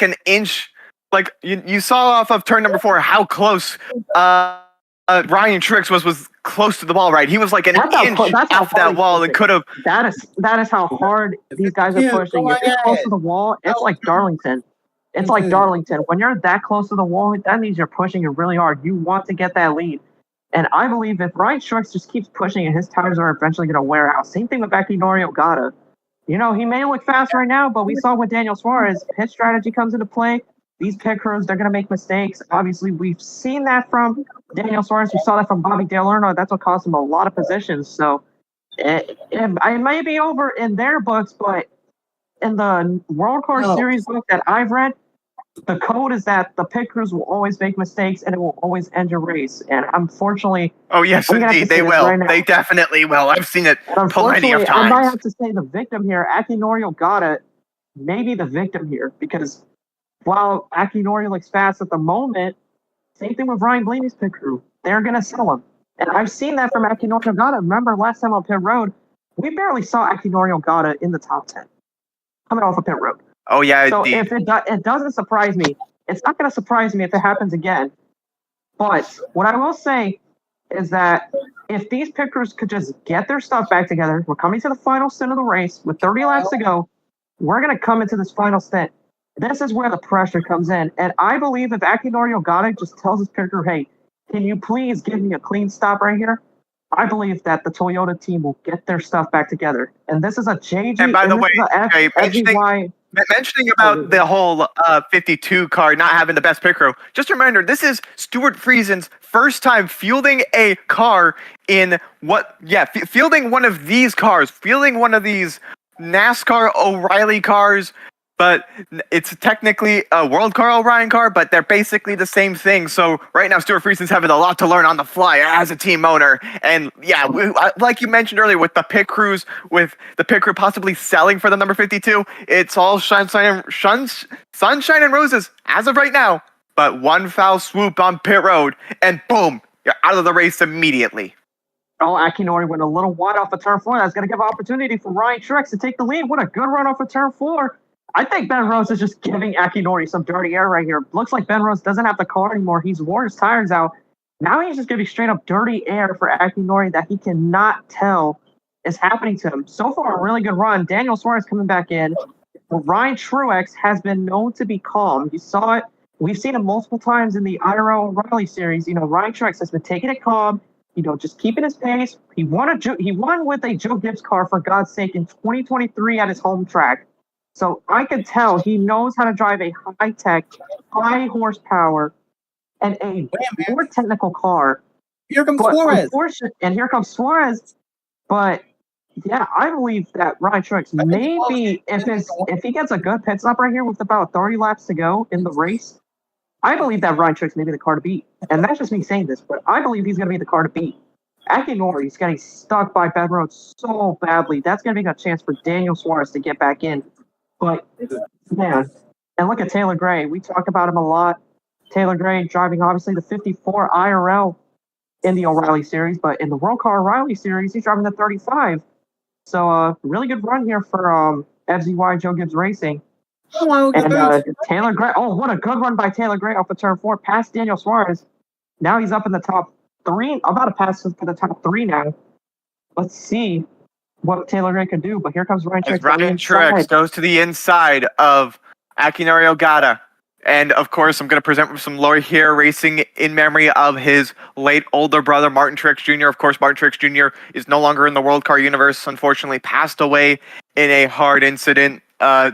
Speaker 1: an inch. Like you saw off of turn number 4 how close Ryan Truex was close to the wall, right? He was like an inch off that wall and could have.
Speaker 3: That is how hard these guys are pushing. If you're close to the wall, it's like Darlington. It's like Darlington. When you're that close to the wall, that means you're pushing it really hard. You want to get that lead. And I believe if Ryan Truex just keeps pushing it, his tires are eventually going to wear out. Same thing with Akinori Ogata. He may look fast right now, but we saw with Daniel Suarez, his strategy comes into play. These pit crews, they're going to make mistakes. Obviously, we've seen that from Daniel Suarez. We saw that from Bobby Dale Earnhardt. That's what cost him a lot of positions. So it may be over in their books, but in the World Car Series book that I've read, the code is that the pit crews will always make mistakes and it will always end your race. And unfortunately...
Speaker 1: Oh, yes, indeed, they will. Right, they definitely will. I've seen it plenty of times.
Speaker 3: I might have to say the victim here, Akinori Ogata, may be the victim here because while Akinori looks fast at the moment, same thing with Ryan Blaney's pit crew. They're going to sell him. And I've seen that from Akinori Ogata. Remember last time on pit road, we barely saw Akinori Ogata in the top 10 coming off of pit road.
Speaker 1: Oh, yeah,
Speaker 3: so if it doesn't surprise me, it's not going to surprise me if it happens again. But what I will say is that if these pit crews could just get their stuff back together, we're coming to the final stint of the race with 30 laps to go. We're going to come into this final stint. This is where the pressure comes in. And I believe if Akinori Ogata just tells his pit crew, hey, can you please give me a clean stop right here? I believe that the Toyota team will get their stuff back together. And this is a JG.
Speaker 1: And by the way, mentioning about the whole 52 car not having the best pit crew, just a reminder, this is Stuart Friesen's first time fielding a car in fielding one of these cars, fielding one of these NASCAR O'Reilly cars but it's technically a World Car Orion car, but they're basically the same thing. So right now, Stuart Friesen's having a lot to learn on the fly as a team owner. And yeah, like you mentioned earlier, with the pit crew possibly selling for the number 52, it's all sunshine and roses as of right now. But one foul swoop on pit road, and boom, you're out of the race immediately.
Speaker 3: Oh, Akinori went a little wide off of turn 4. That's going to give opportunity for Ryan Truex to take the lead. What a good run off of turn 4. I think Ben Rose is just giving Akinori some dirty air right here. Looks like Ben Rose doesn't have the car anymore. He's worn his tires out. Now he's just giving straight up dirty air for Akinori that he cannot tell is happening to him. So far, a really good run. Daniel Suarez coming back in. Ryan Truex has been known to be calm. You saw it. We've seen him multiple times in the IRL Raleigh series. Ryan Truex has been taking it calm. Just keeping his pace. He won with a Joe Gibbs car, for God's sake, in 2023 at his home track. So I could tell he knows how to drive a high-tech, high-horsepower, and a more technical car.
Speaker 4: Here comes Suarez.
Speaker 3: And here comes Suarez. But, yeah, I believe that Ryan Truex maybe, if he gets a good pit stop right here with about 30 laps to go in the race, I believe that Ryan Truex may be the car to beat. And that's just me saying this, but I believe he's going to be the car to beat. Akinori's getting stuck by Ben Rhodes so badly. That's going to be a chance for Daniel Suarez to get back in. But, man, and look at Taylor Gray. We talk about him a lot. Taylor Gray driving, obviously, the 54 IRL in the O'Reilly Series, but in the World Car O'Reilly Series, he's driving the 35. So, really good run here for FZY Joe Gibbs Racing. And Taylor Gray, what a good run by Taylor Gray off of turn 4, past Daniel Suarez. Now he's up in the top 3. I'm about to pass for the top 3 now. Let's see what Taylor Gray can do. But here comes Ryan Truex.
Speaker 1: Ryan Truex goes to the inside of Akinori Ogata. And, of course, I'm going to present some lore here, racing in memory of his late older brother, Martin Truex Jr. Of course, Martin Truex Jr. is no longer in the World Car universe, unfortunately passed away in a hard incident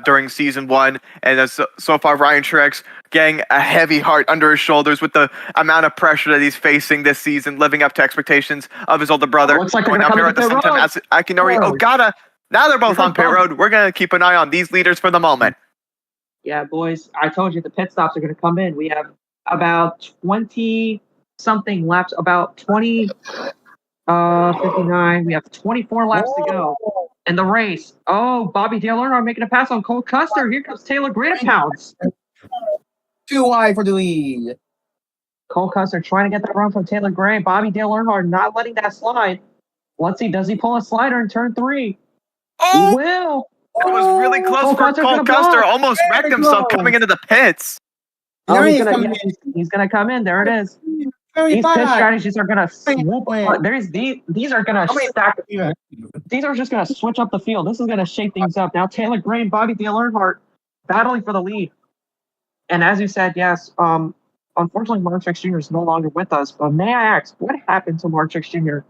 Speaker 1: during Season 1. And so far, Ryan Truex getting a heavy heart under his shoulders with the amount of pressure that he's facing this season, living up to expectations of his older brother.
Speaker 3: Looks like
Speaker 1: going up here at the same time as Akinori Ogata. Now they're both on pit road. We're going to keep an eye on these leaders for the moment.
Speaker 3: Yeah, boys, I told you the pit stops are going to come in. We have about 20-something laps, about 59. We have 24 laps to go in the race. Oh, Bobby Dale Earnhardt making a pass on Cole Custer. Here comes Taylor Gray to pounce.
Speaker 4: Too wide for the lead.
Speaker 3: Cole Custer trying to get that run from Taylor Gray. Bobby Dale Earnhardt not letting that slide. Let's see, does he pull a slider in turn 3?
Speaker 1: Oh!
Speaker 3: He will.
Speaker 1: It was really close for Cole Custer. Almost wrecked himself coming into the pits.
Speaker 3: Oh, he's gonna come in. There it is. These pit strategies are gonna swoop. These are gonna stack. These are just gonna switch up the field. This is gonna shake things up. Now Taylor Gray and Bobby Dale Earnhardt battling for the lead. And as you said, yes, unfortunately Martin Truex Jr. is no longer with us. But may I ask, what happened to Martin Truex Jr.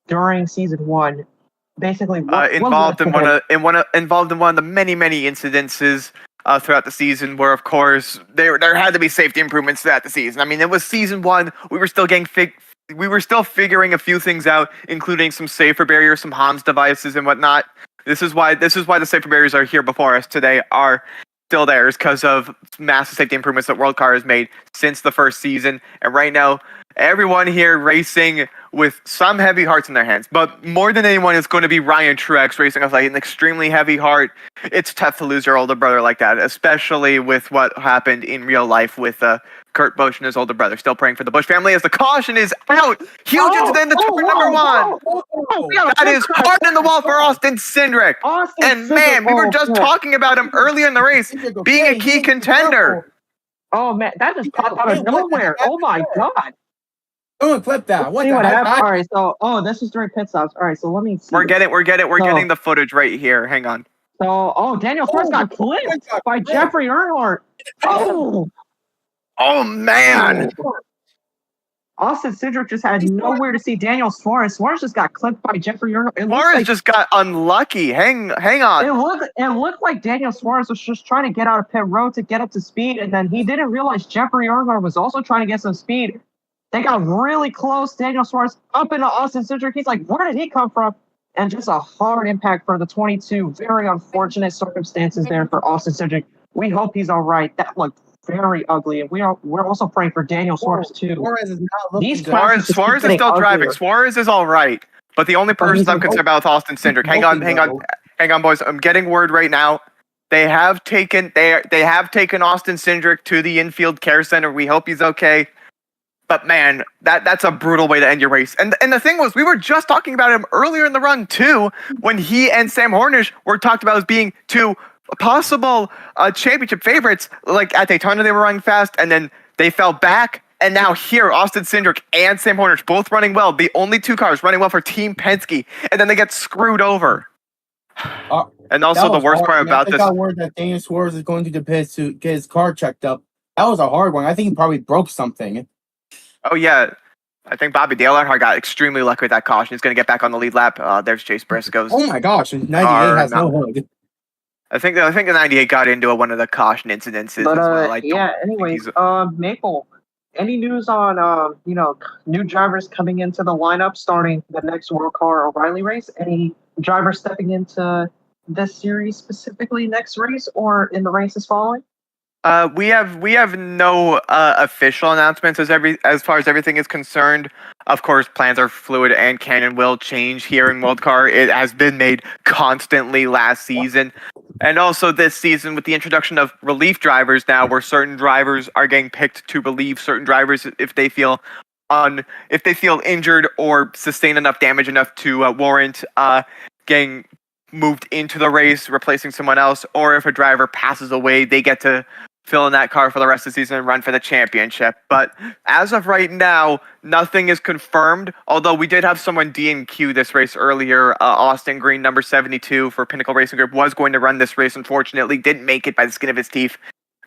Speaker 3: during Season 1? Basically,
Speaker 1: involved in one of the many incidences throughout the season, where of course there had to be safety improvements throughout the season. I mean, it was Season 1. We were still figuring a few things out, including some safer barriers, some HOMS devices, and whatnot. This is why the safer barriers are here before us today are still there, is because of massive safety improvements that World Car has made since the first season. And right now, everyone here racing with some heavy hearts in their hands. But more than anyone, it's going to be Ryan Truex racing with like an extremely heavy heart. It's tough to lose your older brother like that, especially with what happened in real life with Kurt Busch and his older brother. Still praying for the Busch family as the caution is out. Huge incident in the turn number 1. That is hard in the wall for Austin Cindric. Man, we were just talking about him earlier in the race being a key contender.
Speaker 3: Oh, man, that just popped out of nowhere. Oh, my God.
Speaker 4: Don't flip that. What
Speaker 3: happened? All right, so this is during pit stops. All right, so let me see.
Speaker 1: We're getting the footage right here. Hang on.
Speaker 3: So, Daniel Suarez got clipped by Jeffrey Earnhardt.
Speaker 1: Oh man.
Speaker 3: Austin Cindric just had nowhere to see Daniel Suarez. Suarez just got clipped by Jeffrey Earnhardt.
Speaker 1: Suarez just got unlucky. Hang on.
Speaker 3: It looked like Daniel Suarez was just trying to get out of pit road to get up to speed, and then he didn't realize Jeffrey Earnhardt was also trying to get some speed. They got really close. Daniel Suarez up into Austin Cindric. He's like, where did he come from? and just a hard impact for the 22. Very unfortunate circumstances there for Austin Cindric. We hope he's all right. That looked very ugly, and we're also praying for Daniel Suarez too.
Speaker 4: Suarez is not looking
Speaker 3: These
Speaker 4: good.
Speaker 3: crashes just keep
Speaker 1: Suarez is
Speaker 3: getting
Speaker 1: still driving.
Speaker 3: uglier.
Speaker 1: Suarez is all right, but the only person
Speaker 3: he's
Speaker 1: I'm concerned about with Austin Cindric. Hang on, boys. I'm getting word right now. They have taken Austin Cindric to the infield care center. We hope he's okay. But man, that's a brutal way to end your race. And the thing was, we were just talking about him earlier in the run too, when he and Sam Hornish were talked about as being two possible championship favorites. Like at Daytona, they were running fast, and then they fell back. And now here, Austin Cindric and Sam Hornish both running well. The only two cars running well for Team Penske, and then they get screwed over. And also the worst part about this,
Speaker 4: I got word that Daniel Suarez is going to the pits to get his car checked up. That was a hard one. I think he probably broke something.
Speaker 1: oh yeah, I think Bobby Dale Earnhardt got extremely lucky with that caution. He's going to get back on the lead lap. There's Chase Briscoe's.
Speaker 4: Oh my gosh, 98 has no hood.
Speaker 1: I think the 98 got into one of the caution incidences
Speaker 3: But
Speaker 1: as well.
Speaker 3: yeah. Anyways, Maple, any news on new drivers coming into the lineup starting the next WorldCAR O'Reilly race? Any drivers stepping into this series specifically next race or in the races following?
Speaker 1: We have no official announcements as far as everything is concerned. Of course, plans are fluid and can and will change here in WorldCAR. It has been made constantly last season, and also this season with the introduction of relief drivers now, where certain drivers are getting picked to relieve certain drivers if they feel injured or sustain enough damage enough to warrant getting moved into the race, replacing someone else, or if a driver passes away, they get to fill in that car for the rest of the season and run for the championship. But as of right now, nothing is confirmed, although we did have someone D&Q this race earlier. Austin Green, number 72 for Pinnacle Racing Group, was going to run this race, unfortunately didn't make it by the skin of his teeth,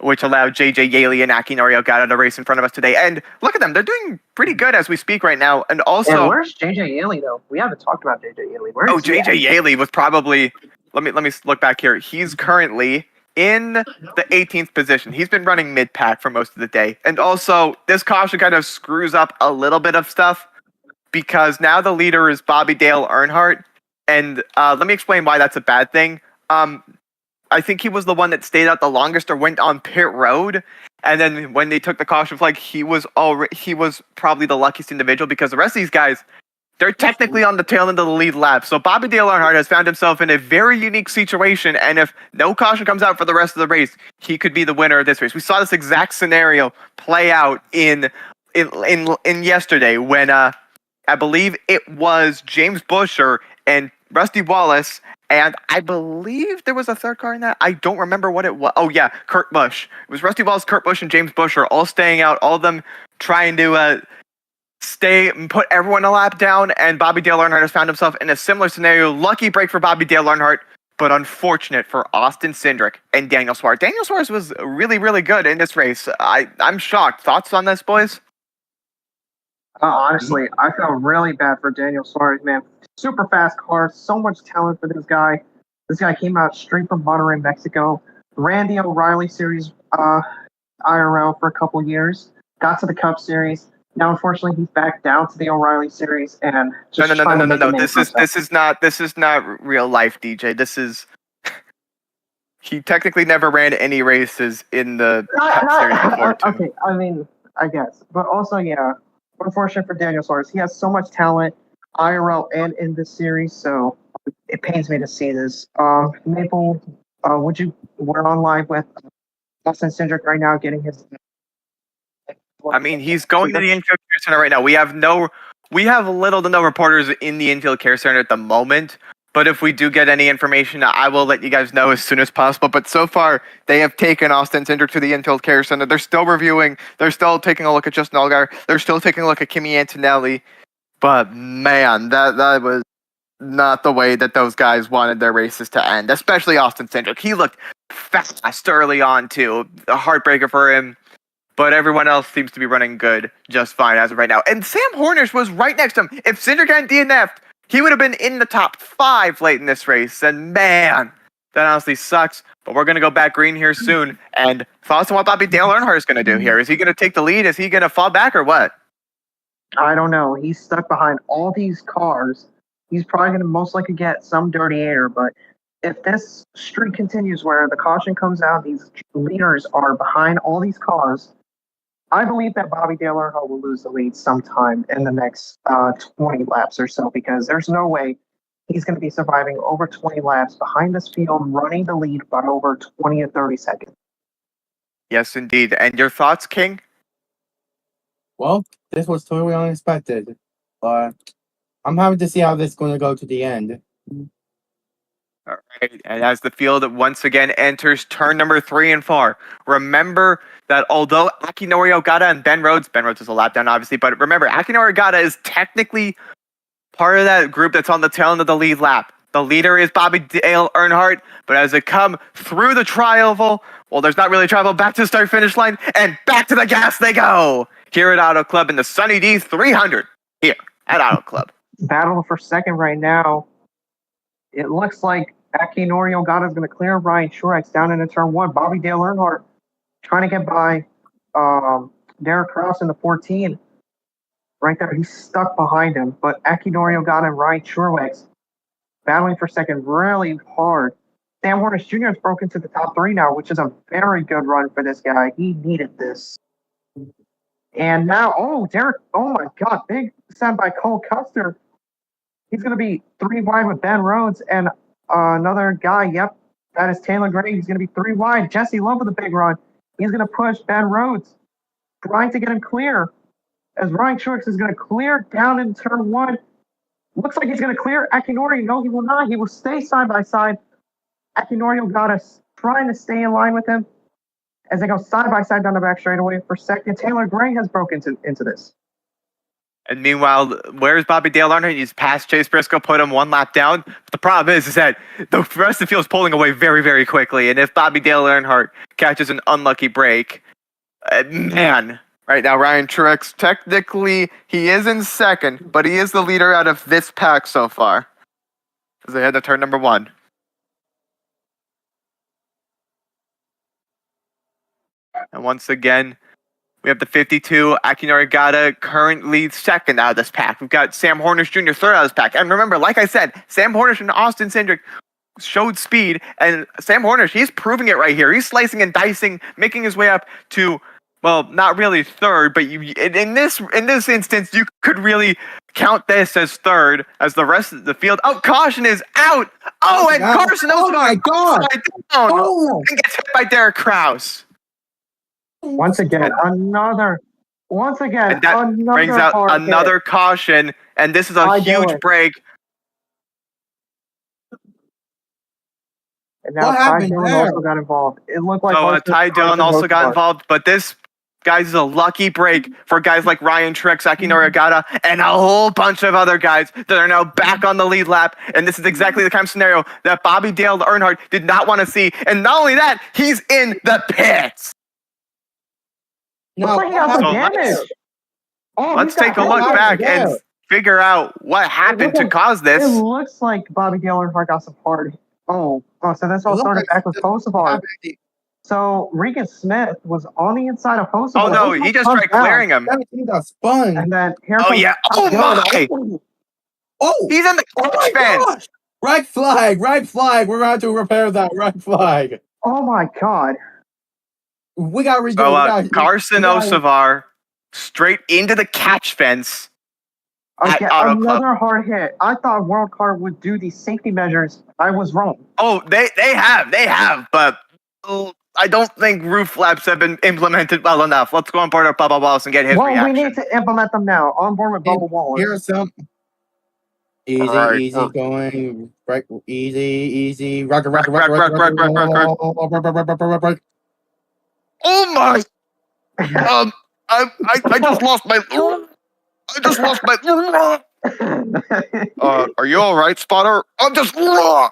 Speaker 1: which allowed JJ Yaley and Aki Noriel out of the race in front of us today. And look at them, they're doing pretty good as we speak right now. And also,
Speaker 3: and where's JJ Yaley though? We haven't talked about JJ Yaley.
Speaker 1: JJ Yaley was probably, let me look back here. He's currently in the 18th position. He's been running mid-pack for most of the day. And also, this caution kind of screws up a little bit of stuff because now the leader is Bobby Dale Earnhardt. And let me explain why that's a bad thing. I think he was the one that stayed out the longest or went on pit road. And then when they took the caution flag, he was probably the luckiest individual because the rest of these guys, they're technically on the tail end of the lead lap. So Bobby Dale Earnhardt has found himself in a very unique situation, and if no caution comes out for the rest of the race, he could be the winner of this race. We saw this exact scenario play out in yesterday when I believe it was James Buescher and Rusty Wallace, and I believe there was a third car in that. I don't remember what it was. Oh yeah, Kurt Busch. It was Rusty Wallace, Kurt Busch, and James Buescher all staying out, all of them trying to stay and put everyone a lap down, and Bobby Dale Earnhardt has found himself in a similar scenario. Lucky break for Bobby Dale Earnhardt, but unfortunate for Austin Cindric and Daniel Suarez. Daniel Suarez was really, really good in this race. I'm shocked. Thoughts on this, boys?
Speaker 3: Honestly, I felt really bad for Daniel Suarez, man. Super fast car, so much talent for this guy. This guy came out straight from Monterrey, Mexico, ran the O'Reilly Series IRL for a couple years, got to the Cup Series. Now, unfortunately, he's back down to the O'Reilly Series and just
Speaker 1: no. This is not real life, DJ. This is he technically never ran any races in the Cup Series before.
Speaker 3: Okay, I mean, I guess, but also, yeah, unfortunate for Daniel Suarez. He has so much talent, IRL and in this series, so it pains me to see this. Maple, we're on live with Austin Cindric right now, getting his.
Speaker 1: I mean, he's going to the infield care center right now. We have little to no reporters in the infield care center at the moment. But if we do get any information, I will let you guys know as soon as possible. But so far, they have taken Austin Cindric to the infield care center. They're still reviewing. They're still taking a look at Justin Allgaier. They're still taking a look at Kimi Antonelli. But man, that was not the way that those guys wanted their races to end, especially Austin Cindric. He looked fast early on, too. A heartbreaker for him. But everyone else seems to be running good just fine as of right now. And Sam Hornish was right next to him. If Cindric hadn't DNF'd, he would have been in the top 5 late in this race. And man, that honestly sucks. But we're going to go back green here soon. And thoughts on what Bobby Dale Earnhardt is going to do here? Is he going to take the lead? Is he going to fall back or what?
Speaker 3: I don't know. He's stuck behind all these cars he's probably going to most likely get some dirty air. But if this streak continues where the caution comes out, these leaders are behind all these cars, I believe that Bobby Dale Earnhardt will lose the lead sometime in the next 20 laps or so, because there's no way he's going to be surviving over 20 laps behind this field, running the lead by over 20 to 30 seconds.
Speaker 1: Yes, indeed. And your thoughts, King?
Speaker 4: Well, this was totally unexpected, but I'm happy to see how this is going to go to the end.
Speaker 1: All right. And as the field once again enters turn number 3 and 4, remember that although Akinori Ogata and Ben Rhodes is a lap down, obviously, but remember, Akinori Ogata is technically part of that group that's on the tail end of the lead lap. The leader is Bobby Dale Earnhardt, but as they come through the tri-oval, well, there's not really tri-oval, back to the start-finish line, and back to the gas they go here at Auto Club in the SunnyD 300 here at Auto Club.
Speaker 3: Battle for second right now. It looks like Akinori Ogata is going to clear Ryan Truex down into turn 1. Bobby Dale Earnhardt trying to get by Derek Kraus in the 14. Right there, he's stuck behind him. But Akinori Ogata and Ryan Truex battling for second really hard. Sam Hornish Jr. has broken to the top 3 now, which is a very good run for this guy. He needed this. And now, Derek, oh my God, big send by Cole Custer. He's going to be 3 wide with Ben Rhodes and another guy. Yep, that is Taylor Gray. He's going to be 3 wide. Jesse Love with a big run. He's going to push Ben Rhodes, trying to get him clear. As Ryan Truex is going to clear down in turn 1. Looks like he's going to clear Akinori. No, he will not. He will stay side by side. Akinori Ogata trying to stay in line with him as they go side by side down the back straightaway for second. Taylor Gray has broken into this.
Speaker 1: And meanwhile, where's Bobby Dale Earnhardt? He's past Chase Briscoe, put him 1 lap down. But the problem is that the rest of the field is pulling away very, very quickly. And if Bobby Dale Earnhardt catches an unlucky break, man, right now Ryan Truex, technically he is in second, but he is the leader out of this pack so far as they head to turn number 1. And once again, we have the 52, Akinori Ogata, currently second out of this pack. We've got Sam Hornish Jr. third out of this pack. And remember, like I said, Sam Hornish and Austin Cindric showed speed. And Sam Hornish, he's proving it right here. He's slicing and dicing, making his way up to, well, not really third, but in this instance, you could really count this as third, as the rest of the field. Oh, caution is out! Oh, and Carson
Speaker 4: oh my God!
Speaker 1: Down and gets hit by Derek Kraus.
Speaker 3: Once again, another
Speaker 1: and that brings out another caution, and this is a huge break.
Speaker 3: And now Ty Dillon also got involved. It looked like
Speaker 1: Ty Dillon also got involved, but this, guys, is a lucky break for guys like Ryan Truex, Akinori Ogata, and a whole bunch of other guys that are now back on the lead lap. And this is exactly the kind of scenario that Bobby Dale Earnhardt did not want to see. And not only that, he's in the pits.
Speaker 3: Let's
Speaker 1: take a look back and figure out what happened to cause this.
Speaker 3: It looks like Bobby Dale Earnhardt got some party. So this all started back with Hocevar. So Regan Smith was on the inside of Hocevar.
Speaker 1: Oh no, he just tried clearing him.
Speaker 4: He got spun.
Speaker 3: And then here
Speaker 1: oh yeah, oh my!
Speaker 4: Oh,
Speaker 1: he's in the catch fence.
Speaker 4: Red flag, red flag. We're going to repair that red flag.
Speaker 3: Oh my God.
Speaker 4: We got to redo.
Speaker 1: Carson Hocevar straight into the catch fence.
Speaker 3: Okay, another hard hit. I thought WorldCAR would do these safety measures. I was wrong.
Speaker 1: Oh, they have, but I don't think roof flaps have been implemented well enough. Let's go on board with Bubba Wallace and get his reaction.
Speaker 3: We need to implement them now. On board with Bubba Wallace.
Speaker 4: Here's some easy going, right? Easy, rock.
Speaker 1: Oh my! I just lost my. I just lost my. Are you all right, Spotter? I'm just.
Speaker 4: Now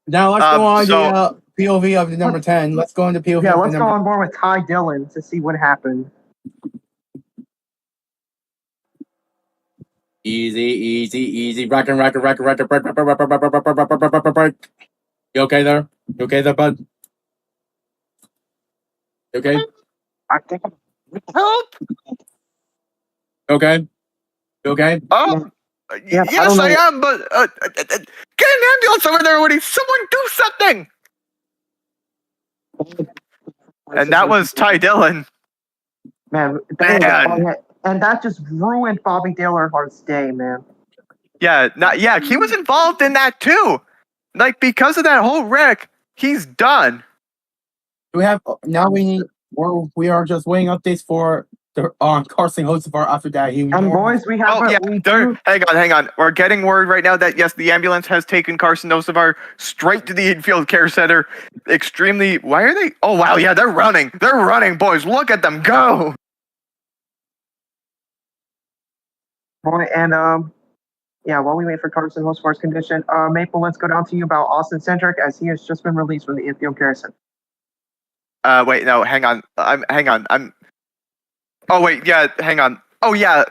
Speaker 4: let's go on the POV of the number 10. Let's go into POV.
Speaker 3: Yeah, let's go on board with Ty Dillon to see what happened.
Speaker 4: Easy. Rock. You okay there? You okay there, bud? You okay?
Speaker 3: I think
Speaker 1: Help!
Speaker 4: Okay. You okay?
Speaker 1: Oh,
Speaker 3: Yeah,
Speaker 1: yes, I
Speaker 3: know.
Speaker 1: am, but get an ambulance over there, Woody. Someone do something. And that was Ty Dillon.
Speaker 3: Man,
Speaker 1: Man.
Speaker 3: and that just ruined Bobby Dale Earnhardt's day, man.
Speaker 1: Yeah, he was involved in that too. Like, because of that whole wreck, he's done.
Speaker 4: We have now. We are just waiting updates for the Carson Hocevar after that.
Speaker 3: And boys, we have.
Speaker 1: Hang on. We're getting word right now that yes, the ambulance has taken Carson Hocevar straight to the infield care center. Extremely. Why are they? Oh wow, yeah, they're running. They're running, boys. Look at them go.
Speaker 3: Boy, and yeah, while we wait for Carson Hocevar's condition, Maple, let's go down to you about Austin Cindric as he has just been released from the infield care center.
Speaker 1: Wait, no, hang on. Oh wait, yeah, hang on. Oh yeah.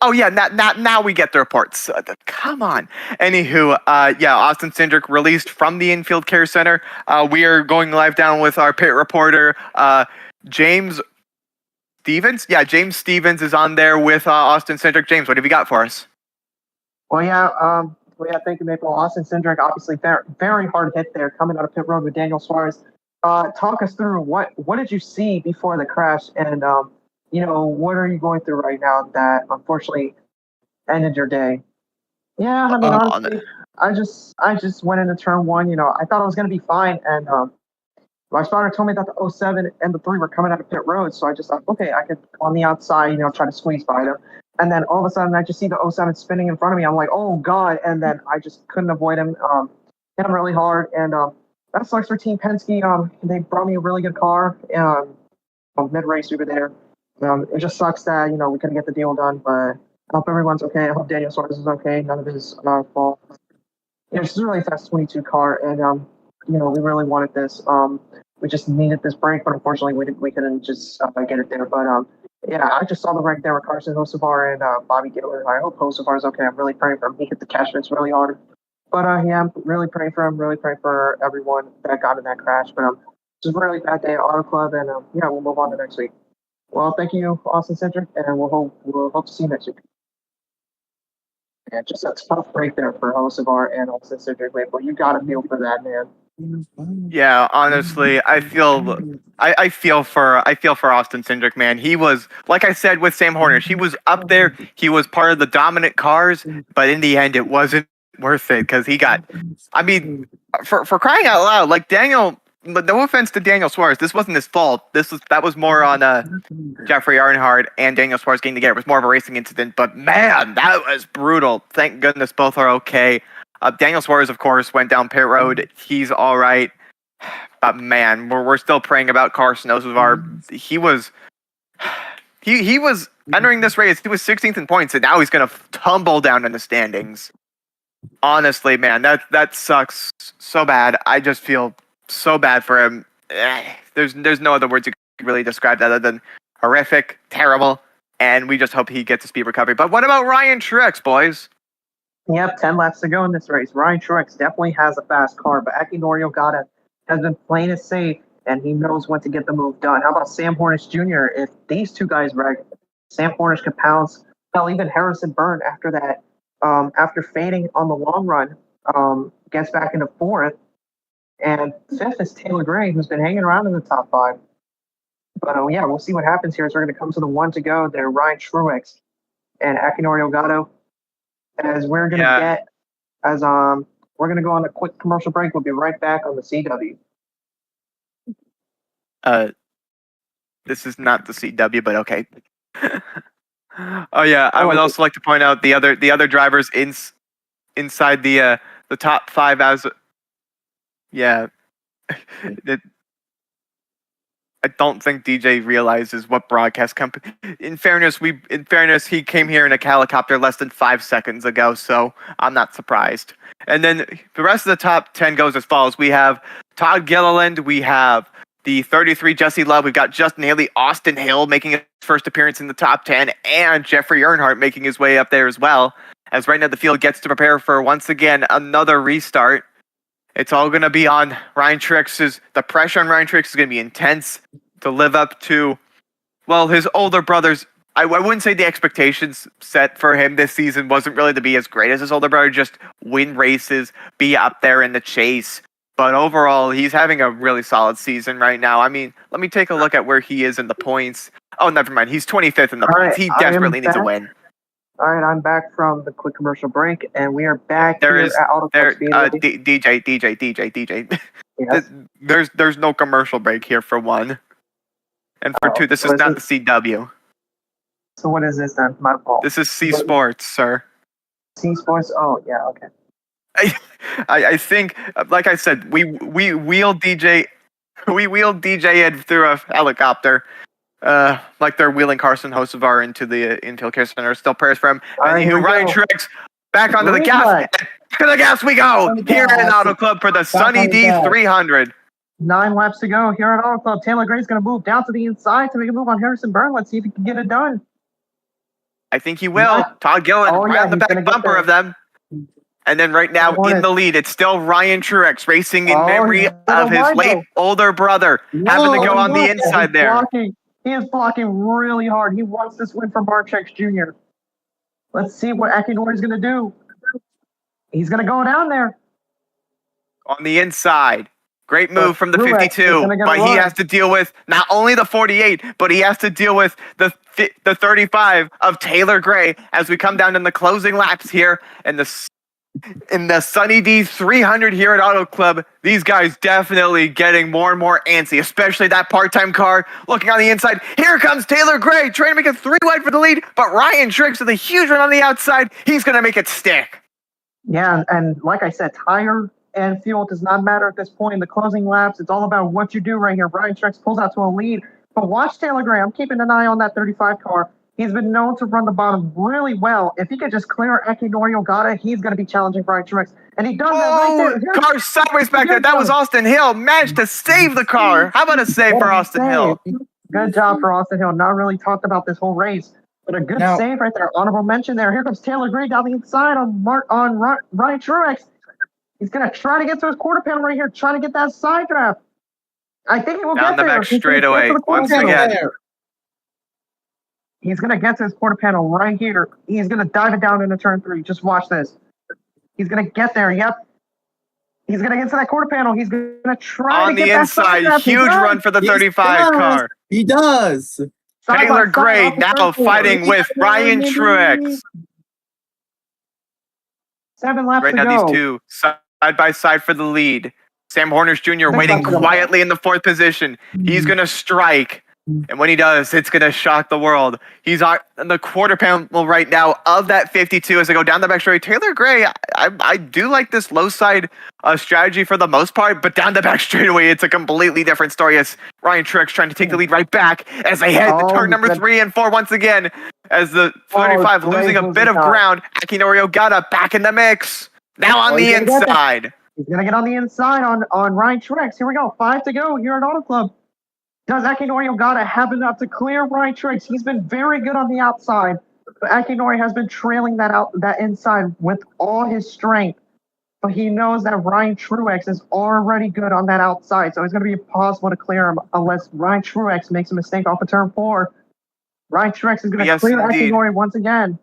Speaker 1: Now we get the reports. Come on. Anywho, yeah, Austin Cindric released from the infield care center. We are going live down with our pit reporter, James Stevens. Yeah, James Stevens is on there with Austin Cindric. James, what have you got for us?
Speaker 3: Well, thank you, Maple. Austin Cindric, obviously very, very hard hit there, coming out of pit road with Daniel Suarez. Talk us through what did you see before the crash, and what are you going through right now that unfortunately ended your day? Yeah, I mean, honestly, I just went into turn one. I thought I was gonna be fine, and my spotter told me that the 07 and the 3 were coming out of pit road, so I just thought, okay, I could on the outside, try to squeeze by them. And then all of a sudden, I just see the 07 spinning in front of me. I'm like, oh god! And then I just couldn't avoid him. Hit him really hard, and that sucks for Team Penske. They brought me a really good car. Mid race we were there. It just sucks that we couldn't get the deal done, but I hope everyone's okay. I hope Daniel Suarez is okay. None of his fault. It's a really fast 22 car, and we really wanted this. We just needed this break, but unfortunately we couldn't just get it there. But yeah, I just saw the wreck there with Carson Hocevar and Bobby Dillon. I hope Hocevar is okay. I'm really praying for him. He hit the cash fence really hard. But yeah, I'm really praying for him. Really praying for everyone that got in that crash. But it's a really bad day at Auto Club, and yeah, we'll move on to next week. Well, thank you, Austin Cindric, and we'll hope to see you next week. Yeah, just a tough break there for Hocevar and Austin Cindric. But you got to feel for that, man.
Speaker 1: Yeah, honestly, I feel for Austin Cindric, man. He was, like I said with Sam Hornish, he was up there. He was part of the dominant cars, but in the end, it wasn't worth it because he got. I mean, for crying out loud, like Daniel. No offense to Daniel Suarez, this wasn't his fault. That was more on Jeffrey Earnhardt and Daniel Suarez getting together. It was more of a racing incident, but man, that was brutal. Thank goodness both are okay. Daniel Suarez, of course, went down pit road. He's all right, but man, we're still praying about Carson Hocevar. He was entering this race. He was 16th in points, and now he's gonna tumble down in the standings. Honestly, man, that sucks so bad. I just feel so bad for him. There's no other words you can really describe that other than horrific, terrible, and we just hope he gets a speed recovery. But what about Ryan Truex, boys?
Speaker 3: Yep, 10 laps to go in this race. Ryan Truex definitely has a fast car, but Akinori Ogata has been playing it safe, and he knows when to get the move done. How about Sam Hornish Jr.? If these two guys wreck, Sam Hornish could pounce. Hell, even Harrison Byrne after that, after fading on the long run, gets back into fourth. And fifth is Taylor Gray, who's been hanging around in the top 5. But yeah, we'll see what happens here as we're going to come to the 1 to go. There, Ryan Truex and Akinori Ogata. As we're going to get, we're going to go on a quick commercial break. We'll be right back on the CW.
Speaker 1: This is not the CW, but okay. Oh yeah, I would also like to point out the other drivers inside the top 5 as. Yeah, I don't think DJ realizes what broadcast company. In fairness, he came here in a helicopter less than 5 seconds ago, so I'm not surprised. And then the rest of the top 10 goes as follows: we have Todd Gilliland, we have the 33 Jesse Love, we've got Justin Haley, Austin Hill making his first appearance in the top 10, and Jeffrey Earnhardt making his way up there as well. As right now the field gets to prepare for once again another restart. It's all going to be on Ryan Truex. The pressure on Ryan Truex is going to be intense to live up to, well, his older brother's I wouldn't say the expectations set for him this season wasn't really to be as great as his older brother, just win races, be up there in the chase. But overall, he's having a really solid season right now. I mean, let me take a look at where he is in the points. Oh, never mind. He's 25th in the points. He desperately needs a win.
Speaker 3: All right, I'm back from the quick commercial break, and we are back
Speaker 1: There
Speaker 3: here
Speaker 1: is
Speaker 3: at Auto Club Speed.
Speaker 1: DJ.
Speaker 3: Yes.
Speaker 1: There's no commercial break here for one, and for two, this is not the CW.
Speaker 3: So what is this then? My fault.
Speaker 1: This is C Sports, sir.
Speaker 3: C Sports. Oh yeah, okay.
Speaker 1: I think, like I said, we wheeled DJ in through a helicopter, like they're wheeling Carson Hocevar into the Intel Care Center. Still prayers for him. And
Speaker 3: here we
Speaker 1: Ryan
Speaker 3: go.
Speaker 1: Truex back onto the gas. To the gas we go here in Auto Club for the SunnyD 300.
Speaker 3: 9 laps to go here at Auto Club. Taylor Gray's going to move down to the inside to make a move on Harrison Byrne. Let's see if he can get it done.
Speaker 1: I think he will. Todd Gillen right on the back bumper of them. And then right now in the lead, it's still Ryan Truex racing in memory of his late older brother, having to go on the inside there.
Speaker 3: He is blocking really hard. He wants this win from Truex Jr. Let's see what Akinori is going to do. He's going to go down there.
Speaker 1: On the inside. Great move from the 52, but he has to deal with not only the 48, but he has to deal with the 35 of Taylor Gray as we come down in the closing laps here in the SunnyD 300 here at Auto Club. These guys definitely getting more and more antsy, especially that part-time car looking on the inside. Here comes Taylor Gray trying to make a 3 wide for the lead, but Ryan Truex with a huge run on the outside. He's going to make it stick.
Speaker 3: Yeah, and like I said, tire and fuel does not matter at this point in the closing laps. It's all about what you do right here. Ryan Truex pulls out to a lead, but watch Taylor Gray. I'm keeping an eye on that 35 car. He's been known to run the bottom really well. If he could just clear Akinori Ogata, he's going to be challenging Ryan Truex. And he does that right there.
Speaker 1: Car sideways back there. That was Austin Hill. Managed to save the car. How about a save for Austin Hill?
Speaker 3: Good job for Austin Hill. Not really talked about this whole race, but a good save right there. Honorable mention there. Here comes Taylor Gray down the inside on Ryan Truex. He's going to try to get to his quarter panel right here, trying to get that side draft. I think he will
Speaker 1: down
Speaker 3: get there.
Speaker 1: Down the back straightaway. Once again.
Speaker 3: He's going to get to his quarter panel right here. He's going to dive it down into turn 3. Just watch this. He's going to get there. Yep. He's going to get to that quarter panel. He's going to try
Speaker 1: on
Speaker 3: to get
Speaker 1: the inside. Huge run for the 35 car.
Speaker 4: He does.
Speaker 1: Taylor Gray now fighting with Ryan Truex.
Speaker 3: 7 laps
Speaker 1: right
Speaker 3: to
Speaker 1: now,
Speaker 3: go.
Speaker 1: these two side by side for the lead. Sam Horners Jr. waiting quietly in the 4th position. He's going to strike. And when he does, it's going to shock the world. He's on the quarter panel right now of that 52 as they go down the back straight. Taylor Gray, I do like this low side strategy for the most part, but down the back straightaway, it's a completely different story as Ryan Truex trying to take the lead right back as they head to turn number 3 and 4 once again as the 35 losing a bit of ground. Akinori Ogata back in the mix. Now on the inside.
Speaker 3: He's going to get on the inside on Ryan Truex. Here we go. 5 to go here at Auto Club. Does Akinori Ogata have enough to clear Ryan Truex? He's been very good on the outside, but Akinori has been trailing that inside with all his strength. But he knows that Ryan Truex is already good on that outside, so it's going to be impossible to clear him unless Ryan Truex makes a mistake off of turn 4. Ryan Truex is going to clear Akinori once again.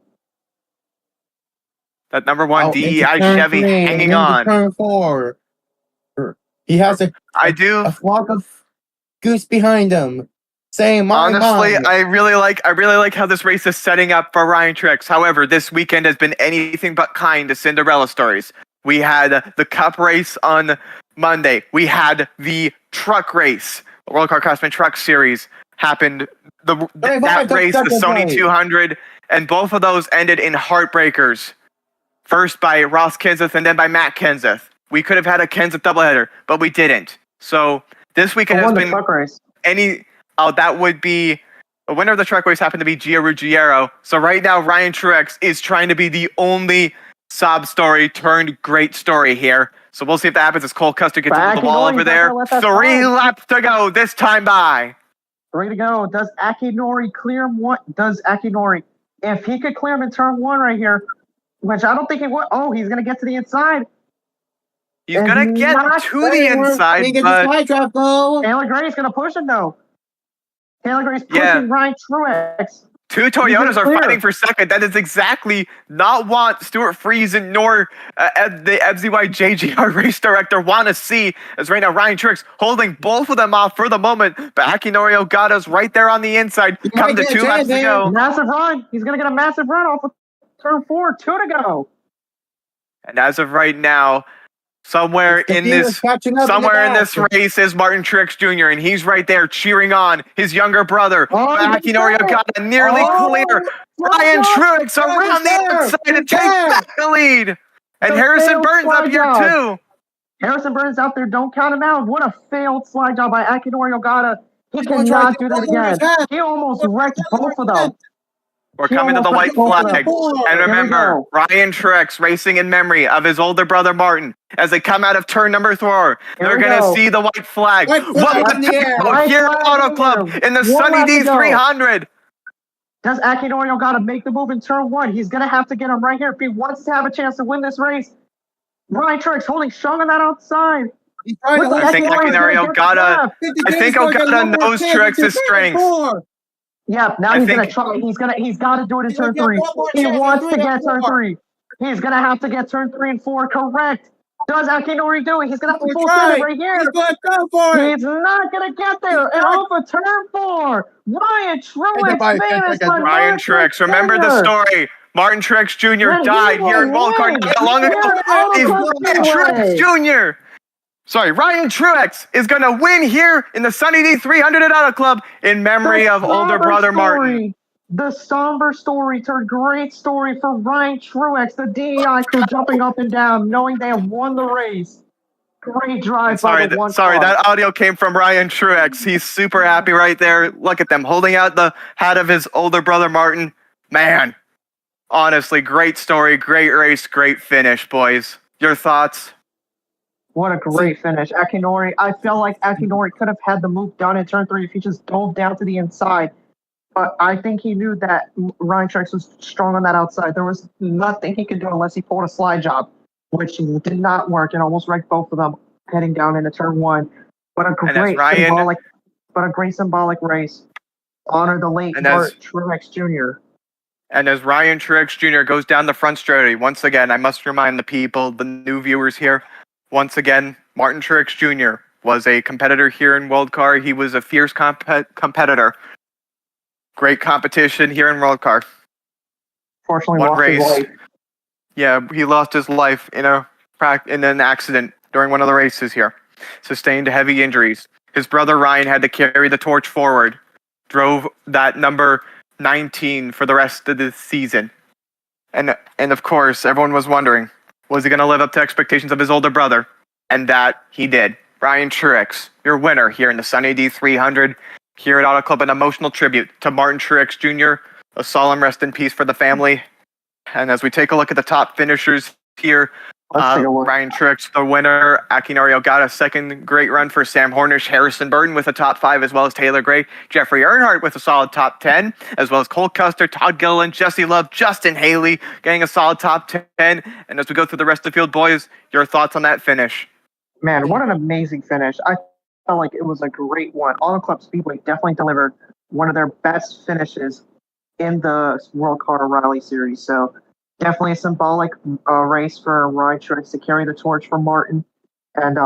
Speaker 1: That number 1 DEI Chevy hanging on.
Speaker 4: Turn 4. He has a flock of goose behind him.
Speaker 1: Honestly, I really like how this race is setting up for Ryan Truex. However, this weekend has been anything but kind to Cinderella stories. We had the Cup race on Monday. We had the truck race. The WorldCAR Craftsman Truck Series happened. That race, the Sony 200, and both of those ended in heartbreakers. First by Ross Kenseth and then by Matt Kenseth. We could have had a Kenseth doubleheader, but we didn't. So this weekend has been that would be the winner of the truck race happened to be Gio Ruggiero. So right now Ryan Truex is trying to be the only sob story turned great story here. So we'll see if that happens as Cole Custer gets into the wall over there. 3 laps to go this time by.
Speaker 3: 3 to go. Does Akinori clear him? Does Akinori, if he could clear him in turn 1 right here, which I don't think he would. Oh, he's going to get to the inside.
Speaker 1: He's going to get to the inside, but
Speaker 3: Taylor Gray's going to push him, though. Taylor Gray's pushing Ryan Truex.
Speaker 1: Two Toyotas are fighting for second. That is exactly not what Stuart Friesen nor the FZY JGR race director want to see. As right now Ryan Truex holding both of them off for the moment. But Akinori Ogata's right there on the inside. Coming to 2 laps to go.
Speaker 3: Massive run. He's going to get a massive run off of turn 4. 2 to go.
Speaker 1: And as of right now, somewhere in this race is Martin Truex Jr. and he's right there cheering on his younger brother. Akinori Ogata nearly clear. Ryan Truex around the outside to take back the lead. And Harrison Burns up here too.
Speaker 3: Harrison Burns out there. Don't count him out. What a failed slide job by Akinori Ogata. He cannot do that again. He almost wrecked both of them.
Speaker 1: We're coming to the white flag. And remember, Ryan Truex racing in memory of his older brother Martin. As they come out of turn number 4, they're going to see the white flag. What here at Auto Club in the SunnyD 300.
Speaker 3: Does Akinori Ogata make the move in turn 1? He's going to have to get him right here if he wants to have a chance to win this race. Ryan Truex holding strong on that outside.
Speaker 1: I think Akinori Ogata. I think Ogata knows Truex's strengths.
Speaker 3: Yeah, now he's gonna try. He's got to do it in turn 3. He wants to get turn 3. He's gonna have to get turn 3 and 4 correct. Does Akinori do it? He's gonna have to full send it right here.
Speaker 4: He's gonna go for it.
Speaker 3: He's not gonna get there. And off of turn 4, Ryan Truex,
Speaker 1: Ryan Truex. Remember the story. Martin Truex Jr. died here in WorldCAR not long ago. He's Ryan Truex Jr. Sorry, Ryan Truex is going to win here in the SunnyD 300 at Auto Club in memory of older brother Martin.
Speaker 3: The somber story turned great story for Ryan Truex, the DEI crew jumping up and down, knowing they have won the race. Great drive by the one car.
Speaker 1: That audio came from Ryan Truex. He's super happy right there. Look at them holding out the hat of his older brother Martin. Man, honestly, great story, great race, great finish, boys. Your thoughts?
Speaker 3: What a great finish. Akinori, I feel like Akinori could have had the move done in turn 3 if he just dove down to the inside. But I think he knew that Ryan Truex was strong on that outside. There was nothing he could do unless he pulled a slide job, which did not work and almost wrecked both of them heading down into turn 1. But a great symbolic race. Honor the late Martin Truex Jr.
Speaker 1: And as Ryan Truex Jr. goes down the front straightaway, once again, I must remind the people, the new viewers here, once again, Martin Truex Jr. was a competitor here in WorldCAR. He was a fierce competitor. Great competition here in WorldCAR.
Speaker 3: Fortunately, lost his life.
Speaker 1: Yeah, he lost his life in an accident during one of the races here. Sustained heavy injuries. His brother Ryan had to carry the torch forward. Drove that number 19 for the rest of the season. And of course, everyone was wondering, was he going to live up to expectations of his older brother? And that he did. Ryan Truex, your winner here in the SunnyD 300 here at Auto Club. An emotional tribute to Martin Truex Jr. A solemn rest in peace for the family. And as we take a look at the top finishers here, Ryan Truex, the winner. Akinori Ogata, second great run for Sam Hornish. Harrison Burton with a top 5, as well as Taylor Gray. Jeffrey Earnhardt with a solid top 10, as well as Cole Custer, Todd Gilliland, Jesse Love, Justin Haley getting a solid top 10. And as we go through the rest of the field, boys, your thoughts on that finish?
Speaker 3: Man, what an amazing finish. I felt like it was a great one. Auto Club Speedway definitely delivered one of their best finishes in the WorldCAR Rally Series. So definitely a symbolic race for Ryan Truex to carry the torch for Martin. And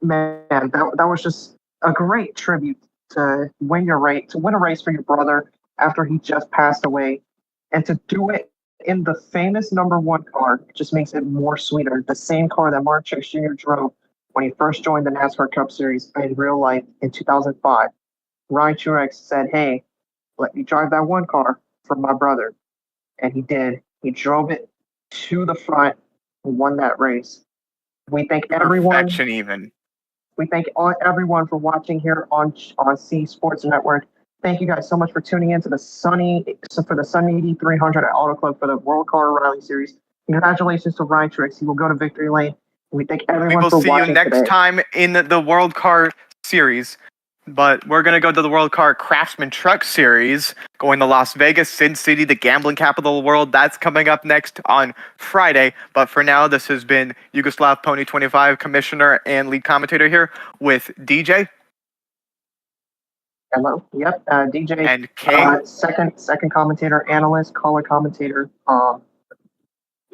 Speaker 3: man, that was just a great tribute to win a race for your brother after he just passed away. And to do it in the famous number 1 car just makes it more sweeter. The same car that Martin Truex Jr. drove when he first joined the NASCAR Cup Series in real life in 2005. Ryan Truex said, "Hey, let me drive that 1 car for my brother." And he did. He drove it to the front and won that race. We thank everyone. We thank everyone for watching here on C Sports Network. Thank you guys so much for tuning in to the SunnyD 300 at Auto Club for the WorldCAR Rally Series. Congratulations to Ryan Truex. He will go to victory lane. We thank everyone for watching.
Speaker 1: We will see you next time in the WorldCAR Series. But we're going to go to the WorldCAR Craftsman Truck Series, going to Las Vegas, Sin City, the gambling capital of the world. That's coming up next on Friday. But for now, this has been Yugoslav Pony 25, commissioner and lead commentator here with DJ.
Speaker 3: Hello. Yep. DJ.
Speaker 1: And King.
Speaker 3: Second commentator, analyst, color commentator.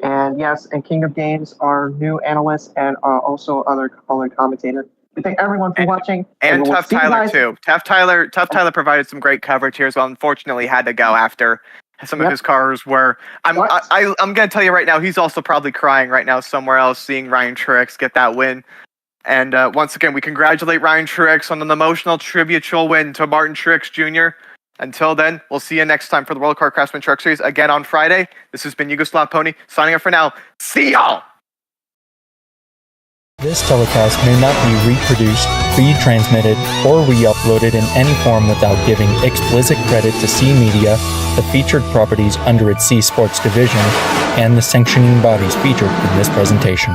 Speaker 3: And yes, and King of Games, our new analyst, and also other color commentator. We thank everyone for watching.
Speaker 1: And
Speaker 3: we will
Speaker 1: Tough
Speaker 3: see you
Speaker 1: Tyler
Speaker 3: guys-
Speaker 1: too. Tough Tyler provided some great coverage here as well. Unfortunately, had to go after some of his cars were. I'm gonna tell you right now, he's also probably crying right now somewhere else, seeing Ryan Truex get that win. And once again, we congratulate Ryan Truex on an emotional tributial win to Martin Truex Jr. Until then, we'll see you next time for the World Car Craftsman Truck Series again on Friday. This has been Yugoslav Pony signing off for now. See y'all.
Speaker 5: This telecast may not be reproduced, retransmitted, or re-uploaded in any form without giving explicit credit to C Media, the featured properties under its C Sports division, and the sanctioning bodies featured in this presentation.